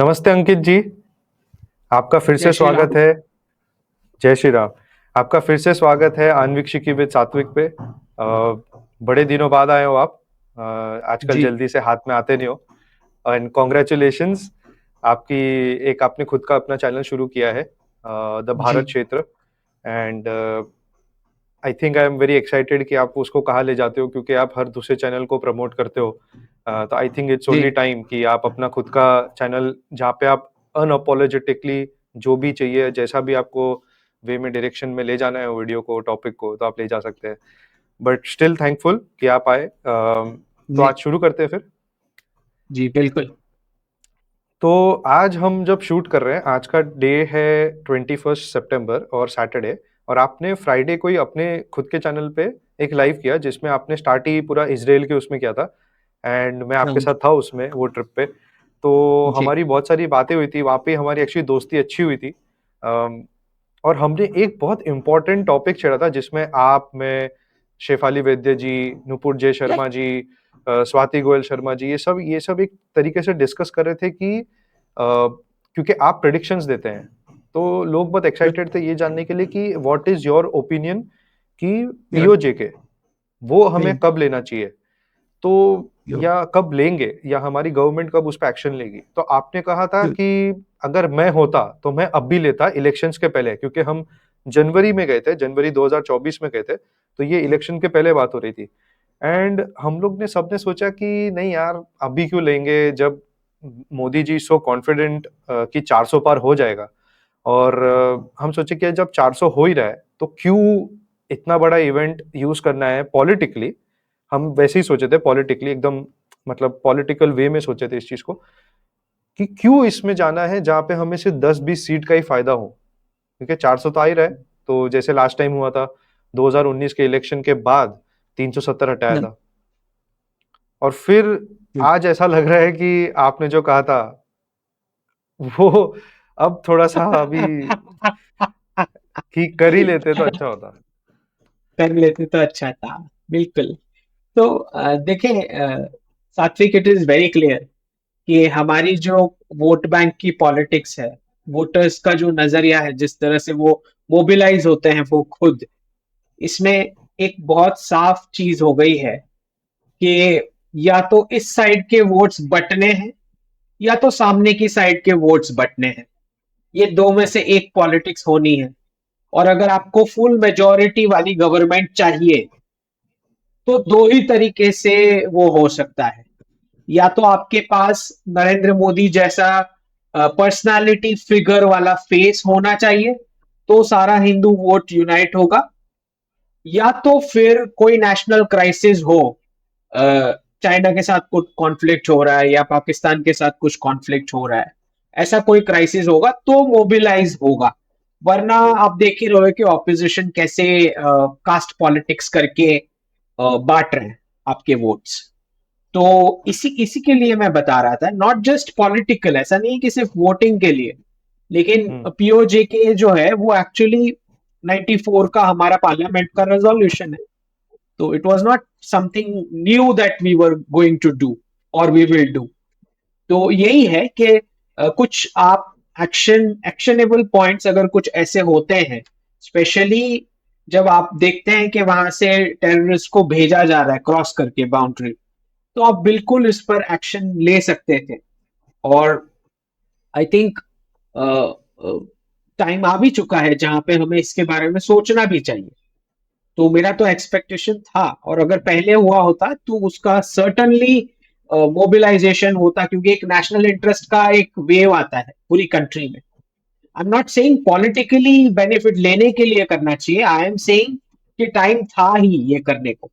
नमस्ते अंकित जी। आपका फिर जय से श्री राम। स्वागत है। जय श्री राम। आपका फिर से स्वागत है आन्वीक्षिकी विद सात्विक पे। बड़े दिनों बाद आए हो आप। आजकल जी जल्दी से हाथ में आते नहीं हो। And congratulations. आपकी एक आपने खुद का अपना चैनल शुरू किया है, द जी भारत क्षेत्र। And I think I am very excited कि आप उसको कहाँ ले जाते हो, क्योंकि आप हर दूसरे चैनल को प्रमोट करते हो। तो I think it's the only time कि आप अपना खुद का चैनल, जहाँ पे आप अनअपोलोजेटिकली जो भी चाहिए, जैसा भी आपको वे में डायरेक्शन में ले जाना है वीडियो को, टॉपिक को, तो आप ले जा सकते हैं। बट स्टिल थैंकफुल कि आप आए। तो जी आज शुरू करते हैं फिर। जी बिल्कुल। तो आज हम जब शूट कर रहे हैं, आज का डे है 21 सितंबर और सैटरडे। और आपने फ्राइडे को ही अपने खुद के चैनल पे एक लाइव किया, जिसमें आपने स्टार्ट ही पूरा इसराइल के उसमें किया था। एंड मैं आपके हाँ साथ था उसमें, वो ट्रिप पे। तो जी हमारी बहुत सारी बातें हुई थी वहाँ पे, हमारी एक्चुअली दोस्ती अच्छी हुई थी। और हमने एक बहुत इंपॉर्टेंट टॉपिक छेड़ा था, जिसमें आप, मैं, शेफाली वैद्य जी, नुपुर जय शर्मा जी, स्वाति गोयल शर्मा जी, ये सब एक तरीके से डिस्कस कर रहे थे कि क्योंकि आप प्रेडिक्शंस देते हैं, तो लोग बहुत एक्साइटेड थे ये जानने के लिए कि व्हाट इज योर ओपिनियन कि बिल्कुल पीओजे के वो हमें कब लेना चाहिए। तो या कब लेंगे, या हमारी गवर्नमेंट कब उस पर एक्शन लेगी। तो आपने कहा था कि अगर मैं होता तो मैं अब भी लेता इलेक्शंस के पहले, क्योंकि हम जनवरी में गए थे, जनवरी 2024 में गए थे, तो ये इलेक्शन के पहले बात हो रही थी। एंड हम लोग ने सबने सोचा कि नहीं यार, अभी क्यों लेंगे, जब मोदी जी सो कॉन्फिडेंट कि 400 पार हो जाएगा। और हम सोचे कि जब 400 हो ही रहा है, तो क्यों इतना बड़ा इवेंट यूज करना है पॉलिटिकली। हम वैसे ही सोचे थे पॉलिटिकली, एकदम मतलब पॉलिटिकल वे में सोचे थे इस चीज को, कि क्यों इसमें जाना है जहां पे हमें सिर्फ 10-20 सीट का ही फायदा हो। क्योंकि 400 तो आ ही रहा है। तो जैसे लास्ट टाइम हुआ था 2019 के इलेक्शन के बाद 370 हटाया था। और फिर आज ऐसा लग रहा है कि आपने जो कहा था वो अब थोड़ा सा अभी ठीक कर ही लेते तो अच्छा होता। कर लेते तो अच्छा था। बिल्कुल। तो देखिए, सात्विक, इट इज वेरी क्लियर कि हमारी जो वोट बैंक की पॉलिटिक्स है, वोटर्स का जो नजरिया है, जिस तरह से वो मोबिलाइज होते हैं वो खुद, इसमें एक बहुत साफ चीज हो गई है कि या तो इस साइड के वोट्स बटने हैं या तो सामने की साइड के वोट्स बटने हैं। ये दो में से एक पॉलिटिक्स होनी है। और अगर आपको फुल मेजोरिटी वाली गवर्नमेंट चाहिए तो दो ही तरीके से वो हो सकता है। या तो आपके पास नरेंद्र मोदी जैसा पर्सनालिटी फिगर वाला फेस होना चाहिए, तो सारा हिंदू वोट यूनाइट होगा। या तो फिर कोई नेशनल क्राइसिस हो, चाइना के साथ कुछ कॉन्फ्लिक्ट हो रहा है या पाकिस्तान के साथ कुछ कॉन्फ्लिक्ट हो रहा है, ऐसा कोई क्राइसिस होगा तो मोबिलाइज होगा। वरना आप देख ही रहे हो कि ऑपोजिशन कैसे कास्ट पॉलिटिक्स करके बांट रहे हैं आपके वोट्स। तो इसी इसी के लिए मैं बता रहा था, नॉट जस्ट पॉलिटिकल, ऐसा नहीं कि सिर्फ वोटिंग के लिए, लेकिन हम्म। पीओजे के जो है वो एक्चुअली 94 का हमारा पार्लियामेंट का रेजोल्यूशन है। तो it was not something new that we were going to do और वी विल डू। तो यही है कि कुछ आप एक्शनेबल पॉइंट्स अगर कुछ ऐसे होते हैं, स्पेशली जब आप देखते हैं कि वहां से टेररिस्ट को भेजा जा रहा है क्रॉस करके बाउंड्री, तो आप बिल्कुल इस पर एक्शन ले सकते थे। और आई थिंक टाइम आ भी चुका है जहां पे हमें इसके बारे में सोचना भी चाहिए। तो मेरा तो एक्सपेक्टेशन था, और अगर पहले हुआ होता तो उसका सर्टनली मोबिलाइजेशन होता, क्योंकि एक नेशनल इंटरेस्ट का एक वेव आता है पूरी कंट्री में। I am not saying politically benefit लेने के लिए करना चाहिए, आई एम सेइंग कि टाइम था ही ये करने को।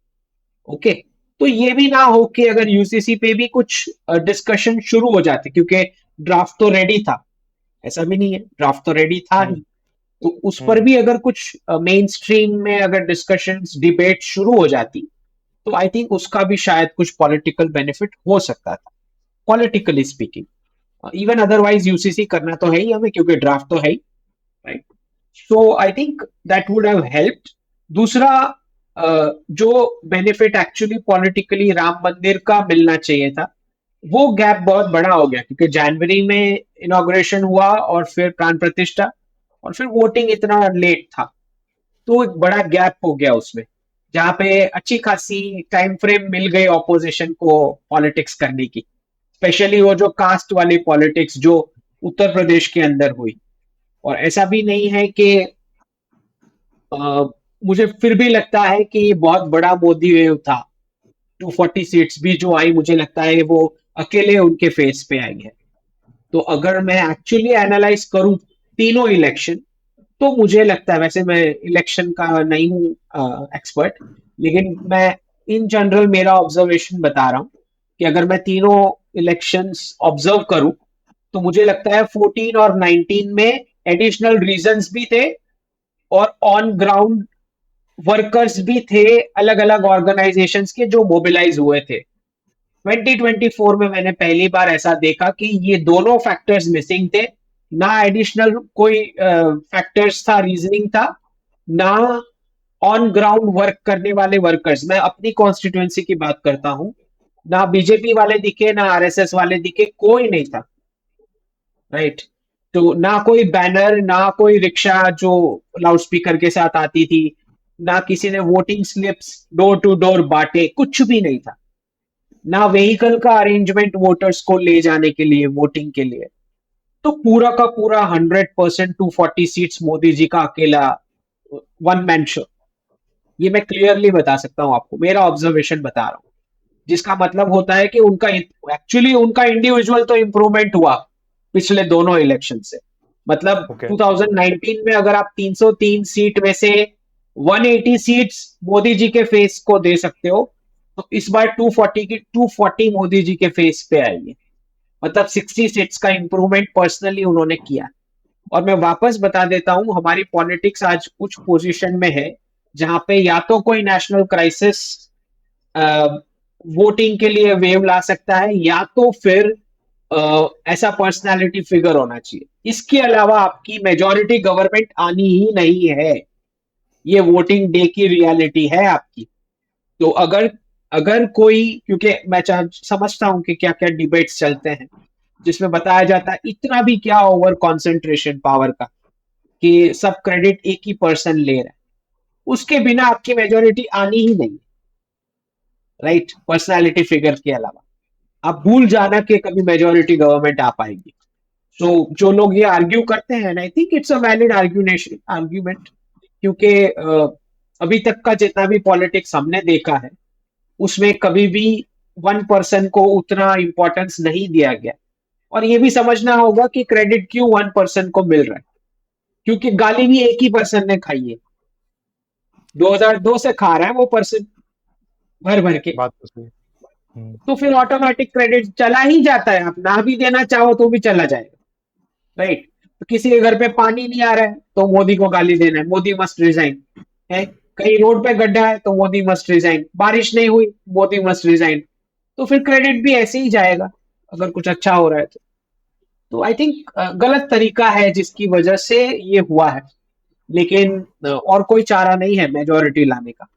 ओके। तो ये भी ना हो कि अगर यूसीसी पे भी कुछ डिस्कशन शुरू हो जाते, क्योंकि ड्राफ्ट तो रेडी था, ऐसा भी नहीं है, ड्राफ्ट तो रेडी था ही। हम्म। तो उस पर हम्म। भी अगर कुछ मेन स्ट्रीम में अगर डिस्कशंस डिबेट शुरू हो जाती, तो आई थिंक उसका भी शायद कुछ पॉलिटिकल बेनिफिट हो सकता था, politically speaking. Even otherwise UCC करना तो है ही हमें, क्योंकि ड्राफ्ट तो है ही, right. So I think that would have helped. दूसरा, जो बेनिफिट एक्चुअली पॉलिटिकली राम मंदिर का मिलना चाहिए था, वो गैप बहुत बड़ा हो गया क्योंकि जनवरी में इनॉग्रेशन हुआ और फिर प्राण प्रतिष्ठा और फिर वोटिंग इतना लेट था, तो एक बड़ा गैप हो गया उसमें, जहाँ पे अच्छी खासी टाइम फ्रेम मिल गई ऑपोजिशन को पॉलिटिक्स करने की, स्पेशली वो जो कास्ट वाली पॉलिटिक्स जो उत्तर प्रदेश के अंदर हुई। और ऐसा भी नहीं है कि मुझे फिर भी लगता है कि ये बहुत बड़ा मोदी वेव था। 240 सीट्स भी जो आई, मुझे लगता है वो अकेले उनके फेस पे आई है। तो अगर मैं एक्चुअली एनालाइज करूं तीनों इलेक्शन, तो मुझे लगता है, वैसे मैं इलेक्शन का नहीं हूं एक्सपर्ट, लेकिन मैं इन जनरल मेरा ऑब्जर्वेशन बता रहा हूं कि अगर मैं तीनों इलेक्शंस ऑब्जर्व करूं, तो मुझे लगता है 14 और 19 में एडिशनल रीजंस भी थे और ऑन ग्राउंड वर्कर्स भी थे अलग अलग ऑर्गेनाइजेशंस के जो मोबिलाइज हुए थे। 2024 में मैंने पहली बार ऐसा देखा कि ये दोनों फैक्टर्स मिसिंग थे। ना एडिशनल कोई फैक्टर्स था, रीजनिंग था, ना ऑन ग्राउंड वर्क करने वाले वर्कर्स, मैं अपनी कॉन्स्टिट्यूएंसी की बात करता हूं, ना बीजेपी वाले दिखे ना आरएसएस वाले दिखे, कोई नहीं था। राइट। तो ना कोई बैनर, ना कोई रिक्शा जो लाउड स्पीकर के साथ आती थी, ना किसी ने voting slips door to door बांटे, कुछ भी नहीं था। ना व्हीकल का अरेंजमेंट वोटर्स को ले जाने के लिए, वोटिंग के लिए। तो पूरा का पूरा 100% 240 सीट्स मोदी जी का अकेला वन मैन शो। ये मैं क्लियरली बता सकता हूं आपको, मेरा ऑब्जर्वेशन बता रहा हूं, जिसका मतलब होता है कि उनका एक्चुअली उनका इंडिविजुअल तो इंप्रूवमेंट हुआ पिछले दोनों इलेक्शन से। मतलब ओके। 2019 में अगर आप 303 सीट में से 180 सीट्स मोदी जी के फेस को दे सकते हो, तो इस बार 240 मोदी जी के फेस पे आई है। मतलब 60 सीट्स का इंप्रूवमेंट पर्सनली उन्होंने किया। और मैं वापस बता देता हूं, हमारी पॉलिटिक्स आज कुछ पोजीशन में है जहां पे या तो कोई नेशनल क्राइसिस वोटिंग के लिए वेव ला सकता है, या तो फिर ऐसा पर्सनालिटी फिगर होना चाहिए। इसके अलावा आपकी मेजोरिटी गवर्नमेंट आनी ही नहीं है। ये वोटिंग डे की रियलिटी है आपकी। तो अगर अगर कोई, क्योंकि मैं समझता हूं कि क्या क्या डिबेट्स चलते हैं जिसमें बताया जाता है इतना भी क्या ओवर कॉन्सेंट्रेशन पावर का, कि सब क्रेडिट एक ही पर्सन ले रहा है, उसके बिना आपकी मेजोरिटी आनी ही नहीं। राइट, पर्सनालिटी फिगर के अलावा आप भूल जाना कि कभी मेजोरिटी गवर्नमेंट आ पाएगी। तो जो लोग ये आर्ग्यू करते हैं, आई think it's a valid argument, क्योंकि अभी तक का जितना भी पॉलिटिक्स हमने देखा है उसमें कभी भी वन पर्सन को उतना इंपॉर्टेंस नहीं दिया गया। और ये भी समझना होगा कि क्रेडिट क्यों वन पर्सन को मिल रहा है, क्योंकि गाली भी एक ही पर्सन ने खाई है। 2002 से खा रहा है वो पर्सन, भर भर के। बात तो सही है। हम्म। तो फिर ऑटोमेटिक क्रेडिट चला ही जाता है, आप ना भी देना चाहो तो भी चला जाएगा। राइट। तो किसी के घर पे पानी नहीं आ रहा है तो मोदी को गाली देना है, मोदी मस्ट रिजाइन। है, कहीं रोड पे गड्ढा है तो मोदी मस्ट रिजाइन, बारिश नहीं हुई मोदी मस्ट रिजाइन। तो फिर क्रेडिट भी ऐसे ही जाएगा अगर कुछ अच्छा हो रहा है तो आई थिंक गलत तरीका है जिसकी वजह से ये हुआ है। लेकिन और कोई चारा नहीं है मेजोरिटी लाने का,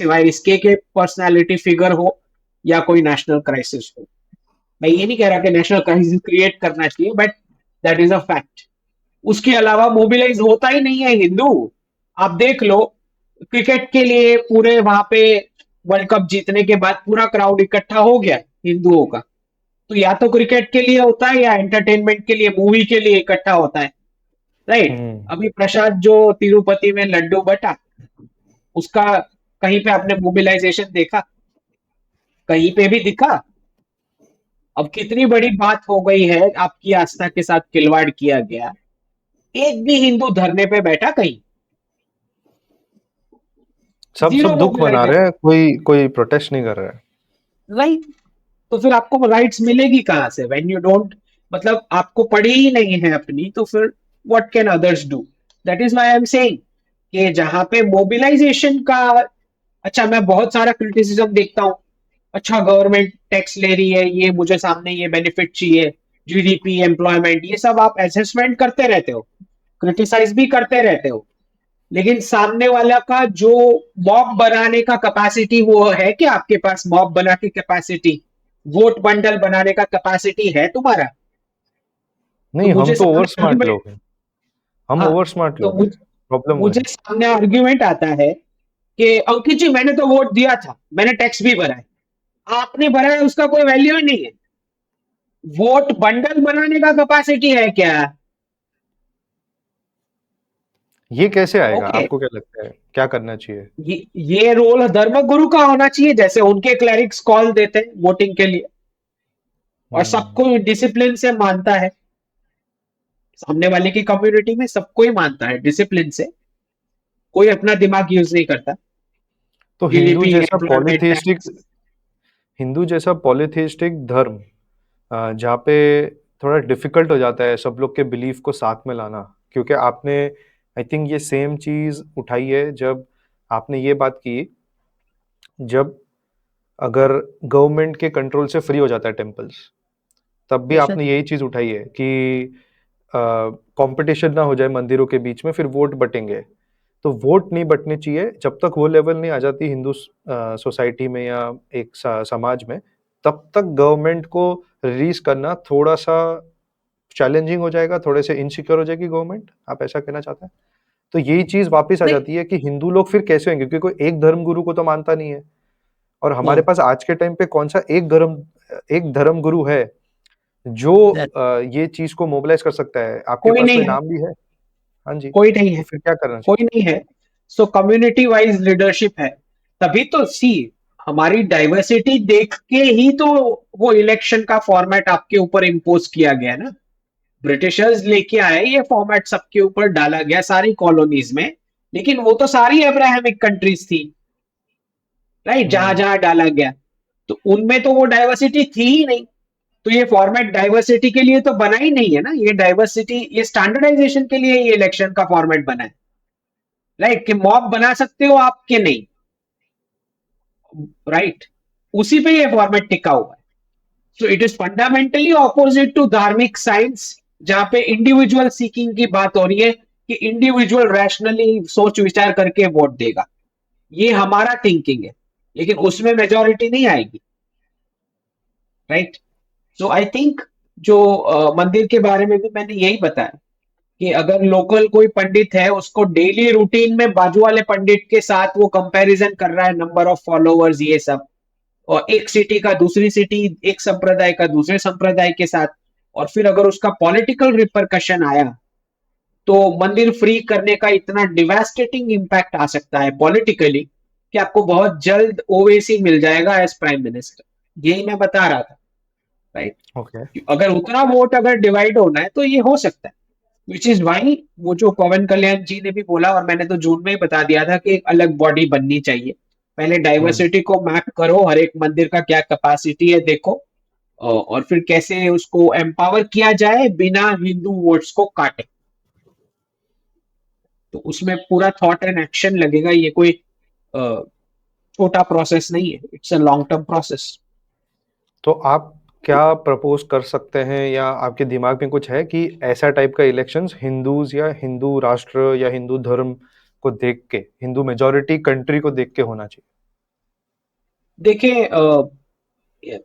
सिवाय इसके के पर्सनालिटी फिगर हो या कोई नेशनल क्राइसिस हो। मैं ये नहीं कह रहा कि नेशनल क्राइसिस क्रिएट करना चाहिए, but that is a fact. उसके अलावा मोबिलाइज होता ही नहीं है हिंदू। आप देख लो, क्रिकेट के लिए पूरे वहां पे वर्ल्ड कप जीतने के बाद पूरा क्राउड इकट्ठा हो गया हिंदुओं का, तो या तो क्रिकेट के लिए होता है या एंटरटेनमेंट के लिए, मूवी के लिए इकट्ठा होता है। राइट। हम्म। अभी प्रसाद जो तिरुपति में लड्डू बटा, उसका कहीं पे आपने मोबिलाइजेशन देखा? कहीं पे भी दिखा? अब कितनी बड़ी बात हो गई है, आपकी आस्था के साथ खिलवाड़ किया गया, एक भी हिंदू धरने पे बैठा कहीं? सब जीरो सब दुख मना रहे मोबिलाइजेशन। हैं, कोई कोई प्रोटेस्ट नहीं कर रहा है। राइट। तो फिर आपको राइट्स मिलेगी कहां से व्हेन यू डोंट, मतलब आपको पड़ी ही नहीं है अपनी, तो फिर what can others do? That is why I am saying कि जहां पे मोबिलाइजेशन का, अच्छा मैं बहुत सारा क्रिटिसिज्म देखता हूँ, अच्छा गवर्नमेंट टैक्स ले रही है, ये मुझे सामने ये बेनिफिट चाहिए, जीडीपी, एम्प्लॉयमेंट, ये सब आप असेसमेंट करते रहते हो, क्रिटिसाइज भी करते रहते हो, लेकिन सामने वाला का जो मॉब बनाने का कैपेसिटी वो है कि आपके पास मॉब बना के कैपेसिटी, वोट बंडल बनाने का कैपेसिटी है तुम्हारा? तो नहीं, हम मुझे तो ओवर सामने स्मार्ट आर्ग्यूमेंट, लोग हैं, हम हाँ, ओवर स्मार्ट तो लोग हैं, प्रॉब्लम वो मुझे है। सामने आर्ग्यूमेंट आता है कि अंकित जी मैंने तो वोट दिया था, मैंने टैक्स भी भरा है, आपने भरा है उसका कोई वैल्यू ही नहीं है। वोट बंडल बनाने का कैपेसिटी है क्या? ये कैसे आएगा, ओके, आपको क्या लगता है, क्या करना चाहिए? ये रोल धर्मगुरु का होना चाहिए, जैसे उनके क्लरिक्स कॉल देते हैं वोटिंग के लिए, और हम्म। सबको डिसिप्लिन से मानता है, सामने वाले की कम्युनिटी में सबको ही मानता है डिसिप्लिन से, कोई अपना दिमाग यूज नहीं करता। तो जीडीपी, एम्प्लॉयमेंट टैक्स। हिंदू जैसा पॉलीथेइस्टिक धर्म जहाँ पे थोड़ा डिफिकल्ट हो जाता है सब लोग के बिलीफ को साथ में लाना, क्योंकि आपने आई थिंक ये सेम चीज उठाई है जब आपने ये बात की, जब अगर गवर्नमेंट के कंट्रोल से फ्री हो जाता है टेम्पल्स, तब भी बेशक। आपने यही चीज उठाई है कि कंपटीशन ना हो जाए मंदिरों के बीच में, फिर वोट बटेंगे। तो वोट नहीं बटने चाहिए जब तक वो लेवल नहीं आ जाती हिंदू सोसाइटी में या एक समाज में, तब तक गवर्नमेंट को रिलीज करना थोड़ा सा चैलेंजिंग हो जाएगा, थोड़े से इनसिक्योर हो जाएगी गवर्नमेंट, आप ऐसा कहना चाहते हैं? तो यही चीज वापस आ नहीं। जाती है कि हिंदू लोग फिर कैसे होंगे, क्योंकि कोई एक धर्म गुरु को तो मानता नहीं है, और हमारे हम्म। पास आज के टाइम पे कौन सा एक धर्म गुरु है जो ये चीज को मोबिलाइज कर सकता है? आपके कोई पास नहीं कोई है, नाम भी है? हाँ जी, कोई नहीं तो है, फिर क्या करना कोई चाहिए? नहीं है। सो कम्युनिटी वाइज लीडरशिप है, तभी तो सी, हमारी डाइवर्सिटी देख के ही तो वो इलेक्शन का फॉर्मेट आपके ऊपर इम्पोज किया गया ना। ब्रिटिशर्स लेके आए ये फॉर्मेट, सबके ऊपर डाला गया सारी कॉलोनीज में, लेकिन वो तो सारी अब्राहमिक कंट्रीज थी, राइट, जहां हम्म। जहां डाला गया। तो उनमें तो वो डाइवर्सिटी थी ही नहीं। तो ये फॉर्मेट डाइवर्सिटी के लिए तो बना ही नहीं है ना, ये डाइवर्सिटी, ये स्टैंडर्डाइजेशन के लिए ये इलेक्शन का फॉर्मेट बना है, राइट, कि मॉब बना सकते हो आपके नहीं, राइट, उसी पे ये फॉर्मेट टिका हुआ है। So it is fundamentally opposite to धार्मिक साइंस, जहां पे इंडिविजुअल सीकिंग की बात हो रही है कि इंडिविजुअल रैशनली सोच विचार करके वोट देगा। ये हमारा थिंकिंग है, लेकिन उसमें मेजोरिटी नहीं आएगी, राइट। सो आई थिंक जो मंदिर के बारे में भी मैंने यही बताया कि अगर लोकल कोई पंडित है, उसको डेली रूटीन में बाजू वाले पंडित के साथ वो कंपैरिजन कर रहा है, नंबर ऑफ फॉलोअर्स, ये सब, और एक सिटी का दूसरी सिटी, एक संप्रदाय का दूसरे संप्रदाय के साथ, और फिर अगर उसका पॉलिटिकल रिपरकशन आया, तो मंदिर फ्री करने का इतना डिवास्टेटिंग इम्पैक्ट आ सकता है पॉलिटिकली कि आपको बहुत जल्द ओवैसी मिल जाएगा एज प्राइम मिनिस्टर। यही मैं बता रहा था, राइट। ओके। अगर उतना वोट अगर डिवाइड होना है तो ये हो सकता है, विच इज वाई वो जो पवन कल्याण जी ने भी बोला, और मैंने तो जून में ही बता दिया था कि एक अलग बॉडी बननी चाहिए। पहले हम्म। डाइवर्सिटी को मैप करो, हर एक मंदिर का क्या कैपेसिटी है देखो, और फिर कैसे उसको एम्पावर किया जाए बिना हिंदू वोट्स को काटे। तो उसमें पूरा थॉट एंड एक्शन लगेगा, ये कोई अ, छोटा प्रोसेस नहीं है, it's a long term process. तो आप क्या प्रपोज कर सकते हैं, या आपके दिमाग में कुछ है कि ऐसा टाइप का इलेक्शंस हिंदूज या हिंदू राष्ट्र या हिंदू धर्म को देख के, हिंदू मेजोरिटी कंट्री को देख के होना चाहिए? देखिए,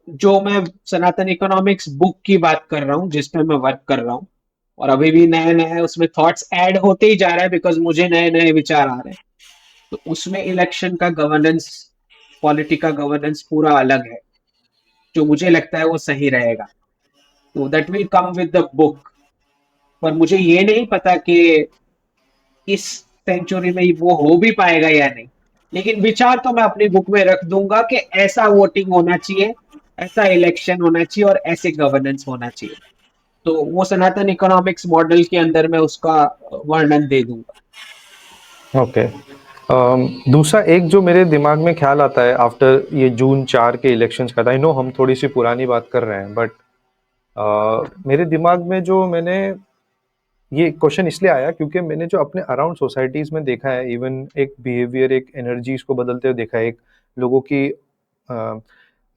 जो मैं सनातन इकोनॉमिक्स बुक की बात कर रहा हूँ, जिसपे मैं वर्क कर रहा हूँ, और अभी भी नए नए उसमें थॉट्स ऐड होते ही जा रहा है, बिकॉज मुझे नए नए विचार आ रहे हैं। तो उसमें इलेक्शन का गवर्नेंस, पॉलिटी का गवर्नेंस पूरा अलग है, जो मुझे लगता है वो सही रहेगा। तो that will come with the book. पर मुझे ये नहीं पता कि इस सेंचुरी में वो हो भी पाएगा या नहीं, लेकिन विचार तो मैं अपनी बुक में रख दूंगा कि ऐसा वोटिंग होना चाहिए, ऐसा इलेक्शन होना चाहिए, और ऐसे गवर्नेंस होना चाहिए। तो वो सनातन इकोनॉमिक्स मॉडल के अंदर मैं उसका वर्णन दे दूंगा। ओके। दूसरा एक जो मेरे दिमाग में ख्याल आता है आफ्टर ये जून 4 के इलेक्शंस का, आई नो हम थोड़ी सी पुरानी बात कर रहे हैं, बट मेरे दिमाग में जो मैंने ये क्वेश्चन इसलिए आया क्योंकि मैंने जो अपने अराउंड सोसाइटीज में देखा है, इवन एक बिहेवियर, एक एनर्जीज को बदलते हुए देखा है, एक लोगों की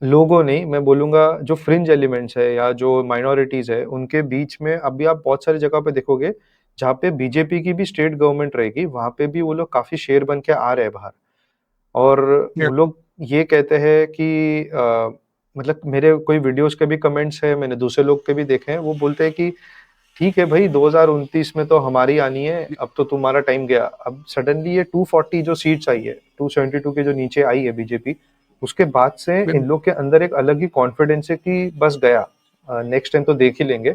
लोगों नहीं, मैं बोलूंगा जो फ्रिंज एलिमेंट्स है या जो माइनॉरिटीज है, उनके बीच में अभी आप बहुत सारी जगह पे देखोगे जहाँ पे बीजेपी की भी स्टेट गवर्नमेंट रहेगी, वहां पे भी वो लोग काफी शेर बन के आ रहे हैं बाहर, और Yeah. वो लोग ये कहते हैं कि मतलब मेरे कोई वीडियोस के भी कमेंट्स है, मैंने दूसरे लोग के भी देखे हैं, वो बोलते हैं कि ठीक है भाई 2029 में तो हमारी आनी है, अब तो तुम्हारा टाइम गया। अब सडनली ये 240 जो सीट्स आई है, 272 के जो नीचे आई है बीजेपी, उसके बाद से इन लोग के अंदर एक अलग ही कॉन्फिडेंस है कि बस गया, नेक्स्ट टाइम तो देख ही लेंगे।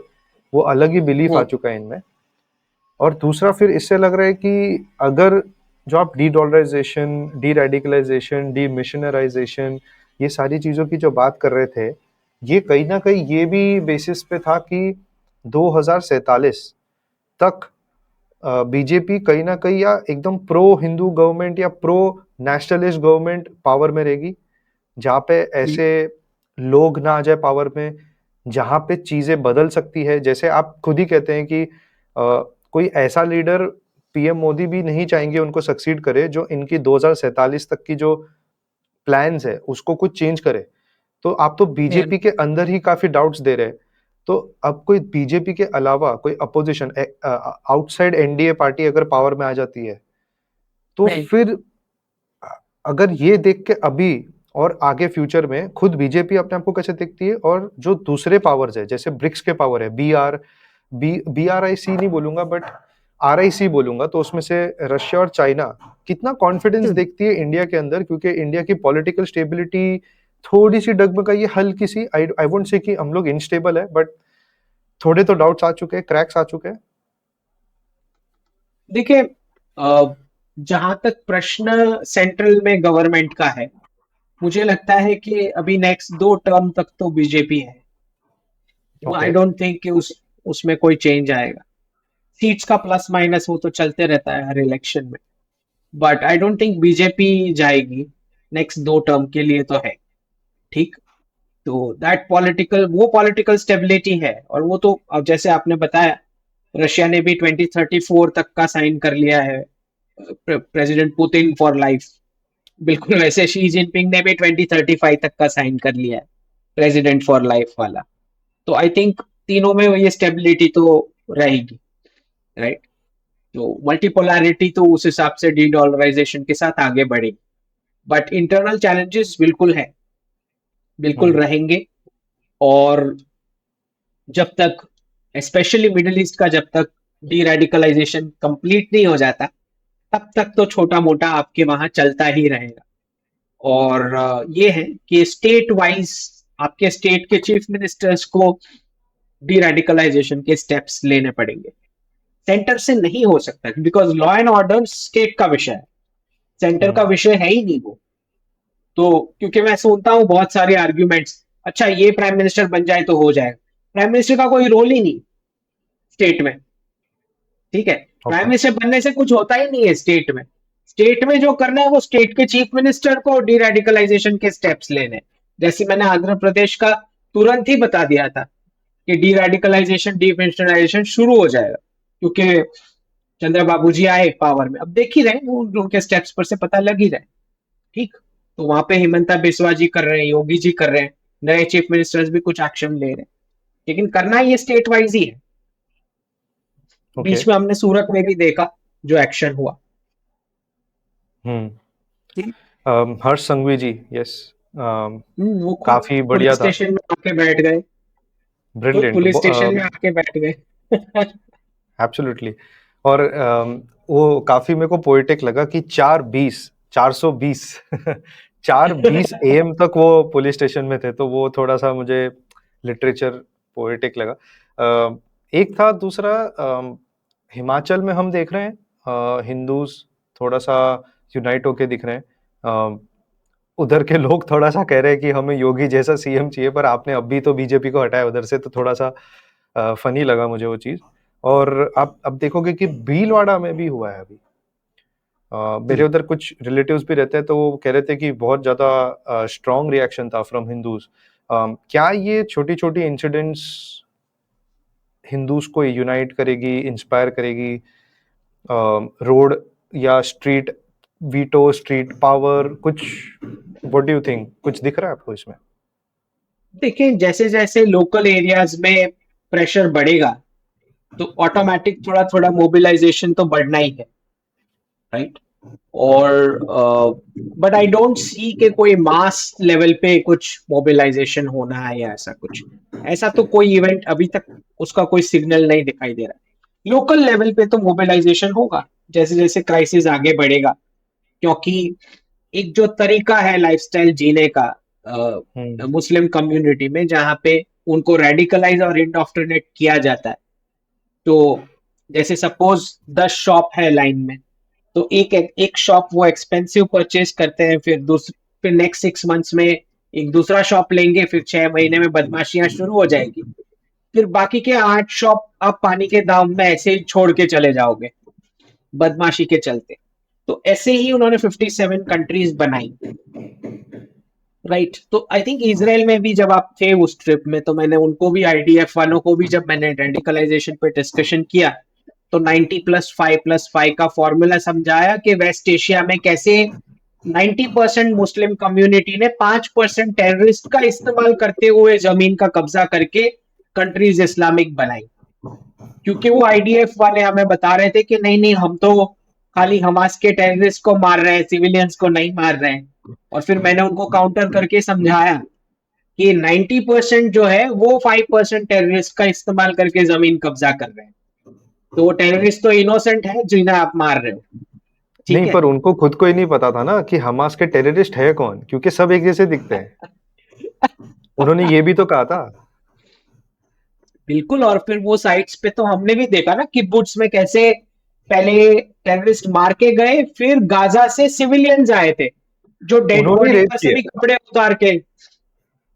वो अलग ही बिलीफ आ चुका है इनमें। और दूसरा फिर इससे लग रहा है कि अगर जो आप de dollarization, de radicalization, de missionization, ये सारी चीजों की जो बात कर रहे थे, ये कहीं ना कहीं ये भी बेसिस पे था कि 2047 तक बीजेपी कहीं ना कहीं या एकदम प्रो हिंदू गवर्नमेंट या प्रो नेशनलिस्ट गवर्नमेंट पावर में रहेगी, जहाँ पे ऐसे लोग ना आ जाए पावर में, जहाँ पे चीजें बदल सकती है। जैसे आप खुद ही कहते हैं कि कोई ऐसा लीडर पीएम मोदी भी नहीं चाहेंगे उनको सक्सीड करे जो इनकी 2047 तक की जो प्लान्स है उसको कुछ चेंज करे। तो आप तो बीजेपी के अंदर ही काफी डाउट्स दे रहे हैं। तो अब कोई बीजेपी के अलावा कोई अपोजिशन आउटसाइड एनडीए पार्टी अगर पावर में आ जाती है, तो फिर अगर ये देख के अभी और आगे फ्यूचर में खुद बीजेपी अपने आप को कैसे देखती है, और जो दूसरे पावर्स है जैसे ब्रिक्स के पावर है, बी आर आई सी नहीं बोलूंगा बट आर आई सी बोलूंगा, तो उसमें से रशिया और चाइना कितना कॉन्फिडेंस देखती है इंडिया के अंदर, क्योंकि इंडिया की पॉलिटिकल स्टेबिलिटी थोड़ी सी डगमगाई है, हल्की सी। आई वोंट से कि हम लोग इनस्टेबल है, बट थोड़े तो डाउट्स आ चुके हैं, क्रैक्स आ चुके हैं। देखिए, जहां तक प्रश्न सेंट्रल में गवर्नमेंट का है, मुझे लगता है कि अभी नेक्स्ट 2 टर्म तक तो बीजेपी है। आई डोंट थिंक कि उसमें कोई चेंज आएगा। सीट्स का प्लस माइनस वो तो चलते रहता है हर इलेक्शन में, but I don't think BJP जाएगी नेक्स्ट 2 टर्म के लिए तो है। ठीक, तो दैट पॉलिटिकल स्टेबिलिटी है। और वो तो अब जैसे आपने बताया, रशिया ने भी 2034 तक का साइन कर लिया है, प्रेसिडेंट पुतिन फॉर लाइफ। बिल्कुल वैसे शी जिनपिंग ने भी 2035 तक का साइन कर लिया है, प्रेसिडेंट फॉर लाइफ वाला। तो आई थिंक तीनों में ये स्टेबिलिटी तो रहेगी, राइट। तो मल्टीपोलैरिटी तो उस हिसाब से डी डॉलराइजेशन के साथ आगे बढ़ेगी, बट इंटरनल चैलेंजेस बिल्कुल है, बिल्कुल रहेंगे। और जब तक, स्पेशली मिडिल ईस्ट का, जब तक डी रेडिकलाइजेशन कंप्लीट नहीं हो जाता, तब तक तो छोटा मोटा आपके वहां चलता ही रहेगा। और ये है कि स्टेट वाइज आपके स्टेट के चीफ मिनिस्टर्स को डी रेडिकलाइजेशन के स्टेप्स लेने पड़ेंगे। सेंटर से नहीं हो सकता, because law and order state का विषय है, सेंटर का विषय है ही नहीं वो। तो क्योंकि मैं सुनता हूँ बहुत सारे आर्ग्यूमेंट्स, अच्छा ये प्राइम मिनिस्टर बन जाए तो हो जाएगा। प्राइम मिनिस्टर का कोई रोल ही नहीं स्टेट में, ठीक है। प्राइम मिनिस्टर बनने से कुछ होता ही नहीं है स्टेट में। स्टेट में जो करना है वो स्टेट के चीफ मिनिस्टर को डी रेडिकलाइजेशन के स्टेप्स लेने। जैसे मैंने आंध्र प्रदेश का तुरंत ही बता दिया था कि डी रेडिकलाइजेशन, डी मिनिस्टराइजेशन शुरू हो जाएगा, क्योंकि चंद्रबाबू जी आए पावर में। अब देख ही रहे हैं, वो उनके स्टेप्स पर से पता लग ही रहा है। ठीक, तो वहां पे हिमंता बिस्वा जी कर रहे हैं, योगी जी कर रहे हैं, नए चीफ मिनिस्टर्स भी कुछ एक्शन ले रहे हैं, लेकिन करना ये स्टेट वाइज ही है। बीच में हमने सूरत में भी देखा जो एक्शन हुआ। हर्ष संघवी जी, यस, वो काफी बढ़िया पुलिस था, स्टेशन में आके बैठ गए, ब्रिलियंट, पुलिस स्टेशन में आके बैठ गए। एब्सोल्युटली। और वो काफी मेरे को पोएटिक लगा कि 420 4:20 AM तक वो पुलिस स्टेशन में थे, तो वो थोड़ा सा मुझे लिटरेचर पोएटिक लगा। एक था, दूसरा हिमाचल में हम देख रहे हैं हिंदूज थोड़ा सा यूनाइट होके दिख रहे हैं। उधर के लोग थोड़ा सा कह रहे हैं कि हमें योगी जैसा सीएम चाहिए, पर आपने अभी तो बीजेपी को हटाया उधर से, तो थोड़ा सा फनी लगा मुझे वो चीज। और आप अब देखोगे कि भीलवाड़ा में भी हुआ है अभी। मेरे उधर कुछ रिलेटिव्स भी रहते हैं, तो वो कह रहे थे कि बहुत ज्यादा स्ट्रॉन्ग रिएक्शन था फ्रॉम हिंदूज। क्या ये छोटी छोटी इंसिडेंट्स हिंदूज को यूनाइट करेगी, इंस्पायर करेगी? रोड या स्ट्रीट वीटो, स्ट्रीट पावर, कुछ व्हाट डू यू थिंक, कुछ दिख रहा है आपको इसमें? देखिए, जैसे जैसे लोकल एरियाज में प्रेशर बढ़ेगा, तो ऑटोमेटिक थोड़ा थोड़ा मोबिलाइजेशन तो बढ़ना ही है, राइट। और बट आई डोंट सी कि कोई मास लेवल पे कुछ मोबिलाइजेशन होना है या ऐसा कुछ। ऐसा तो कोई इवेंट अभी तक उसका कोई सिग्नल नहीं दिखाई दे रहा। लोकल लेवल पे तो मोबिलाइजेशन होगा जैसे जैसे क्राइसिस आगे बढ़ेगा, क्योंकि एक जो तरीका है लाइफस्टाइल जीने का हम्म। मुस्लिम कम्युनिटी में, जहाँ पे उनको रेडिकलाइज और इंडोक्ट्रिनेट किया जाता है। तो जैसे सपोज 10 शॉप है लाइन में, तो एक शॉप वो एक्सपेंसिव परचेज करते हैं, फिर नेक्स्ट 6 मंथ्स में एक दूसरा शॉप लेंगे, फिर 6 महीने में बदमाशियां शुरू हो जाएगी, फिर बाकी के 8 शॉप आप पानी के दाम में ऐसे ही छोड़ के चले जाओगे बदमाशी के चलते। तो ऐसे ही उन्होंने 57 कंट्रीज बनाई, राइट। तो आई थिंक इसराइल में भी जब आप थे उस ट्रिप में, तो मैंने उनको भी, आईडीएफ वालों को भी, जब मैंने रेडिकलाइजेशन पे डिस्कशन किया, तो 90+5+5 का फॉर्मूला समझाया कि वेस्ट एशिया में कैसे 90% मुस्लिम कम्युनिटी ने 5% टेररिस्ट का इस्तेमाल करते हुए जमीन का कब्जा करके कंट्रीज इस्लामिक बनाई। क्योंकि वो आईडीएफ वाले हमें बता रहे थे कि नहीं नहीं, हम तो खाली हमास के टेररिस्ट को मार रहे हैं, सिविलियंस को नहीं मार रहे हैं। और फिर मैंने उनको काउंटर करके समझाया कि 90% जो है वो 5% टेररिस्ट का इस्तेमाल करके जमीन कब्जा कर रहे हैं। तो वो टेररिस्ट तो इनोसेंट है जिन्हें आप मार रहे हो, ठीक नहीं, है। पर उनको खुद को ही नहीं पता था ना कि हमास के टेररिस्ट है कौन, क्योंकि सब एक जैसे दिखते हैं। उन्होंने ये भी तो कहा था। बिल्कुल। और फिर वो साइट्स पे तो हमने भी देखा ना किब्बुट्स में कैसे पहले टेररिस्ट मार के गए, फिर गाजा से सिविलियंस आए थे जो डेड उन्होंने ही बॉडी रेप पर से किया। भी कपड़े उतार के, डेड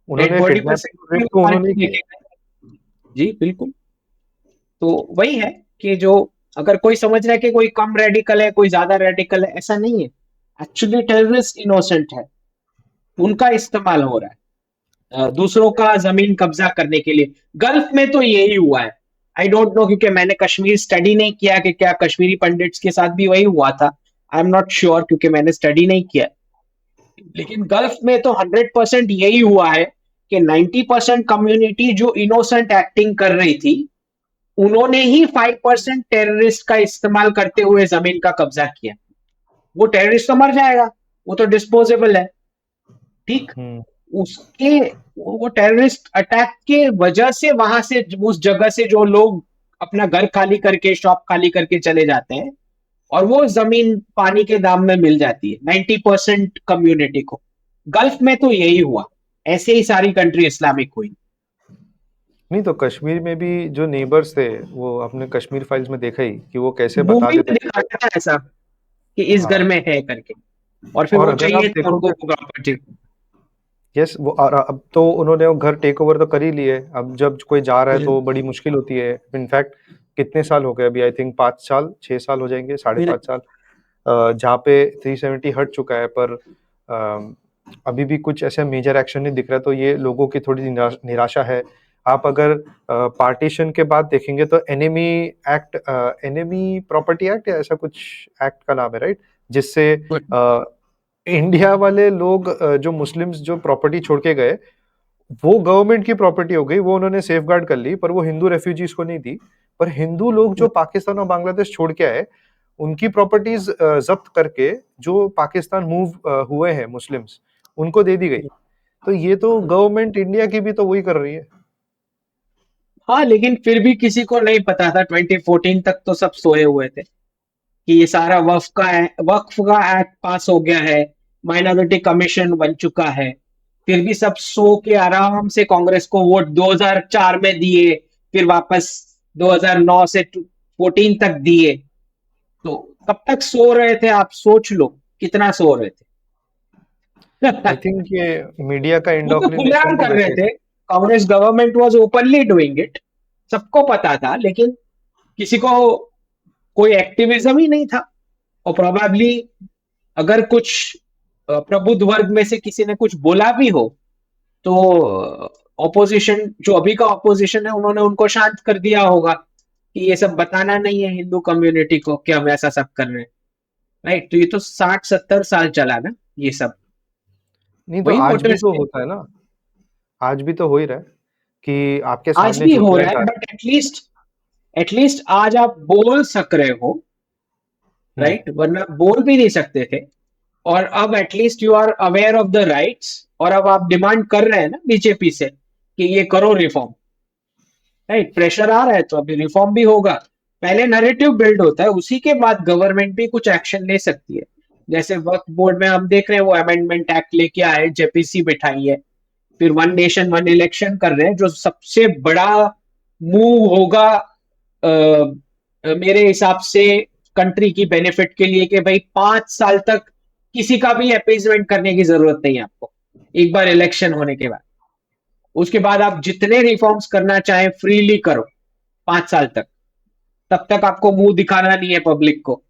उन्होंने बॉडी पर से किडनैपिंग, कपड़े रेप तो उतार उन्होंने के ही किया। लेके गए। जी बिल्कुल। तो वही है कि जो, अगर कोई समझ रहा है कि कोई कम रेडिकल है कोई ज्यादा रेडिकल है, ऐसा नहीं है। एक्चुअली टेररिस्ट इनोसेंट है, उनका इस्तेमाल हो रहा है दूसरों का जमीन कब्जा करने के लिए। गल्फ में तो यही हुआ है। आई डोंट नो, क्योंकि मैंने कश्मीर स्टडी नहीं किया कि क्या कश्मीरी पंडित्स के साथ भी वही हुआ था। आई एम नॉट श्योर क्योंकि मैंने स्टडी नहीं किया। लेकिन गल्फ में तो 100% यही हुआ है कि 90% कम्युनिटी जो इनोसेंट एक्टिंग कर रही थी, उन्होंने ही 5% टेररिस्ट का इस्तेमाल करते हुए जमीन का कब्जा किया। वो टेररिस्ट तो मर जाएगा, वो तो डिस्पोजेबल है, ठीक। हम्म। उसके, वो टेररिस्ट अटैक के वजह से वहां से, उस जगह से जो लोग अपना घर खाली करके, शॉप खाली करके चले जाते हैं, और वो जमीन पानी के दाम में मिल जाती है 90% कम्युनिटी को। गल्फ में तो यही हुआ, ऐसे ही सारी कंट्री इस्लामिक हुई। नहीं तो कश्मीर में भी जो नेबर्स थे, वो अपने कश्मीर फाइल्स में देखा ही कि वो कैसे बता मूवी में देते थे कि दिखाया था ऐसा कि इस घर हाँ। में है करके, और फिर और वो अगर आप चाहिए था उनको देखोगे, प्रॉपर्टी। यस, वो और अब तो उन्होंने वो घर टेक ओवर तो कर ही लिए। अब जब कोई जा रहा है तो बड़ी मुश्किल होती है। इनफैक्ट कितने साल हो गए अभी, आई थिंक 5 साल 6 साल हो जाएंगे, 5.5 साल जहाँ पे 370 हट चुका है, पर अभी भी कुछ ऐसा मेजर एक्शन नहीं दिख रहा, तो ये लोगों की थोड़ी निराशा है। आप अगर पार्टीशन के बाद देखेंगे तो enemy act, enemy property act या ऐसा कुछ एक्ट का नाम है, राइट, जिससे इंडिया वाले लोग जो मुस्लिम्स जो प्रॉपर्टी छोड़ के गए, वो गवर्नमेंट की प्रॉपर्टी हो गई, वो उन्होंने सेफ गार्ड कर ली, पर वो हिंदू रेफ्यूजीज को नहीं दी। पर हिंदू लोग जो पाकिस्तान और बांग्लादेश छोड़ के आए, उनकी प्रॉपर्टीज जब्त करके जो पाकिस्तान मूव हुए हैं मुस्लिम्स, उनको दे दी गई। तो ये तो गवर्नमेंट इंडिया की भी तो वही कर रही है। हाँ, लेकिन फिर भी किसी को नहीं पता था, 2014 तक तो सब सोए हुए थे कि ये सारा वक्फ का एक्ट पास हो गया है, माइनॉरिटी कमीशन बन चुका है। फिर भी सब सो के आराम से कांग्रेस को वोट 2004 में दिए, फिर वापस 2009 से 14 तक दिए। तो कब तक सो रहे थे आप सोच लो, कितना सो रहे थे। आई थिंक ये मीडिया का वो तो खुलेआम इंडोक्ट्रिनेशन की कर रहे वजह थे। से। Congress government was openly doing it, सबको पता था, लेकिन किसी को कोई एक्टिविज्म ही नहीं था। और प्रोबेबली अगर कुछ प्रबुद्ध वर्ग में से किसी ने कुछ बोला भी हो, तो ऑपोजिशन, जो अभी का ऑपोजिशन है, उन्होंने उनको शांत कर दिया होगा कि ये सब बताना नहीं है हिंदू कम्युनिटी को कि हम ऐसा सब कर रहे हैं, राइट। तो ये तो 60-70 साल चला ना ये सब, नहीं तो वही आज भी वोटर्स तो थे। होता है ना, आज भी तो हो ही रहा है कि आपके आज सामने भी हो झुकने रहा है, का। बट एटलीस्ट आज आप बोल सक रहे हो राइट, वरना बोल भी नहीं सकते थे। और अब at least you are aware of the rights, और अब आप डिमांड कर रहे हैं ना बीजेपी से कि ये करो रिफॉर्म, राइट, प्रेशर आ रहा है तो अभी रिफॉर्म भी होगा। पहले नैरेटिव बिल्ड होता है, उसी के बाद गवर्नमेंट भी कुछ एक्शन ले सकती है। जैसे वक्फ बोर्ड में हम देख रहे हैं वो अमेंडमेंट एक्ट लेके आए, जेपीसी बिठाई है, फिर वन नेशन वन इलेक्शन कर रहे हैं, जो सबसे बड़ा मूव होगा मेरे हिसाब से कंट्री की बेनिफिट के लिए, कि भाई 5 साल तक किसी का भी अपीजमेंट करने की जरूरत नहीं है आपको, एक बार इलेक्शन होने के बाद। उसके बाद आप जितने रिफॉर्म्स करना चाहें फ्रीली करो 5 साल तक, तब तक आपको मुंह दिखाना नहीं है पब्लिक को,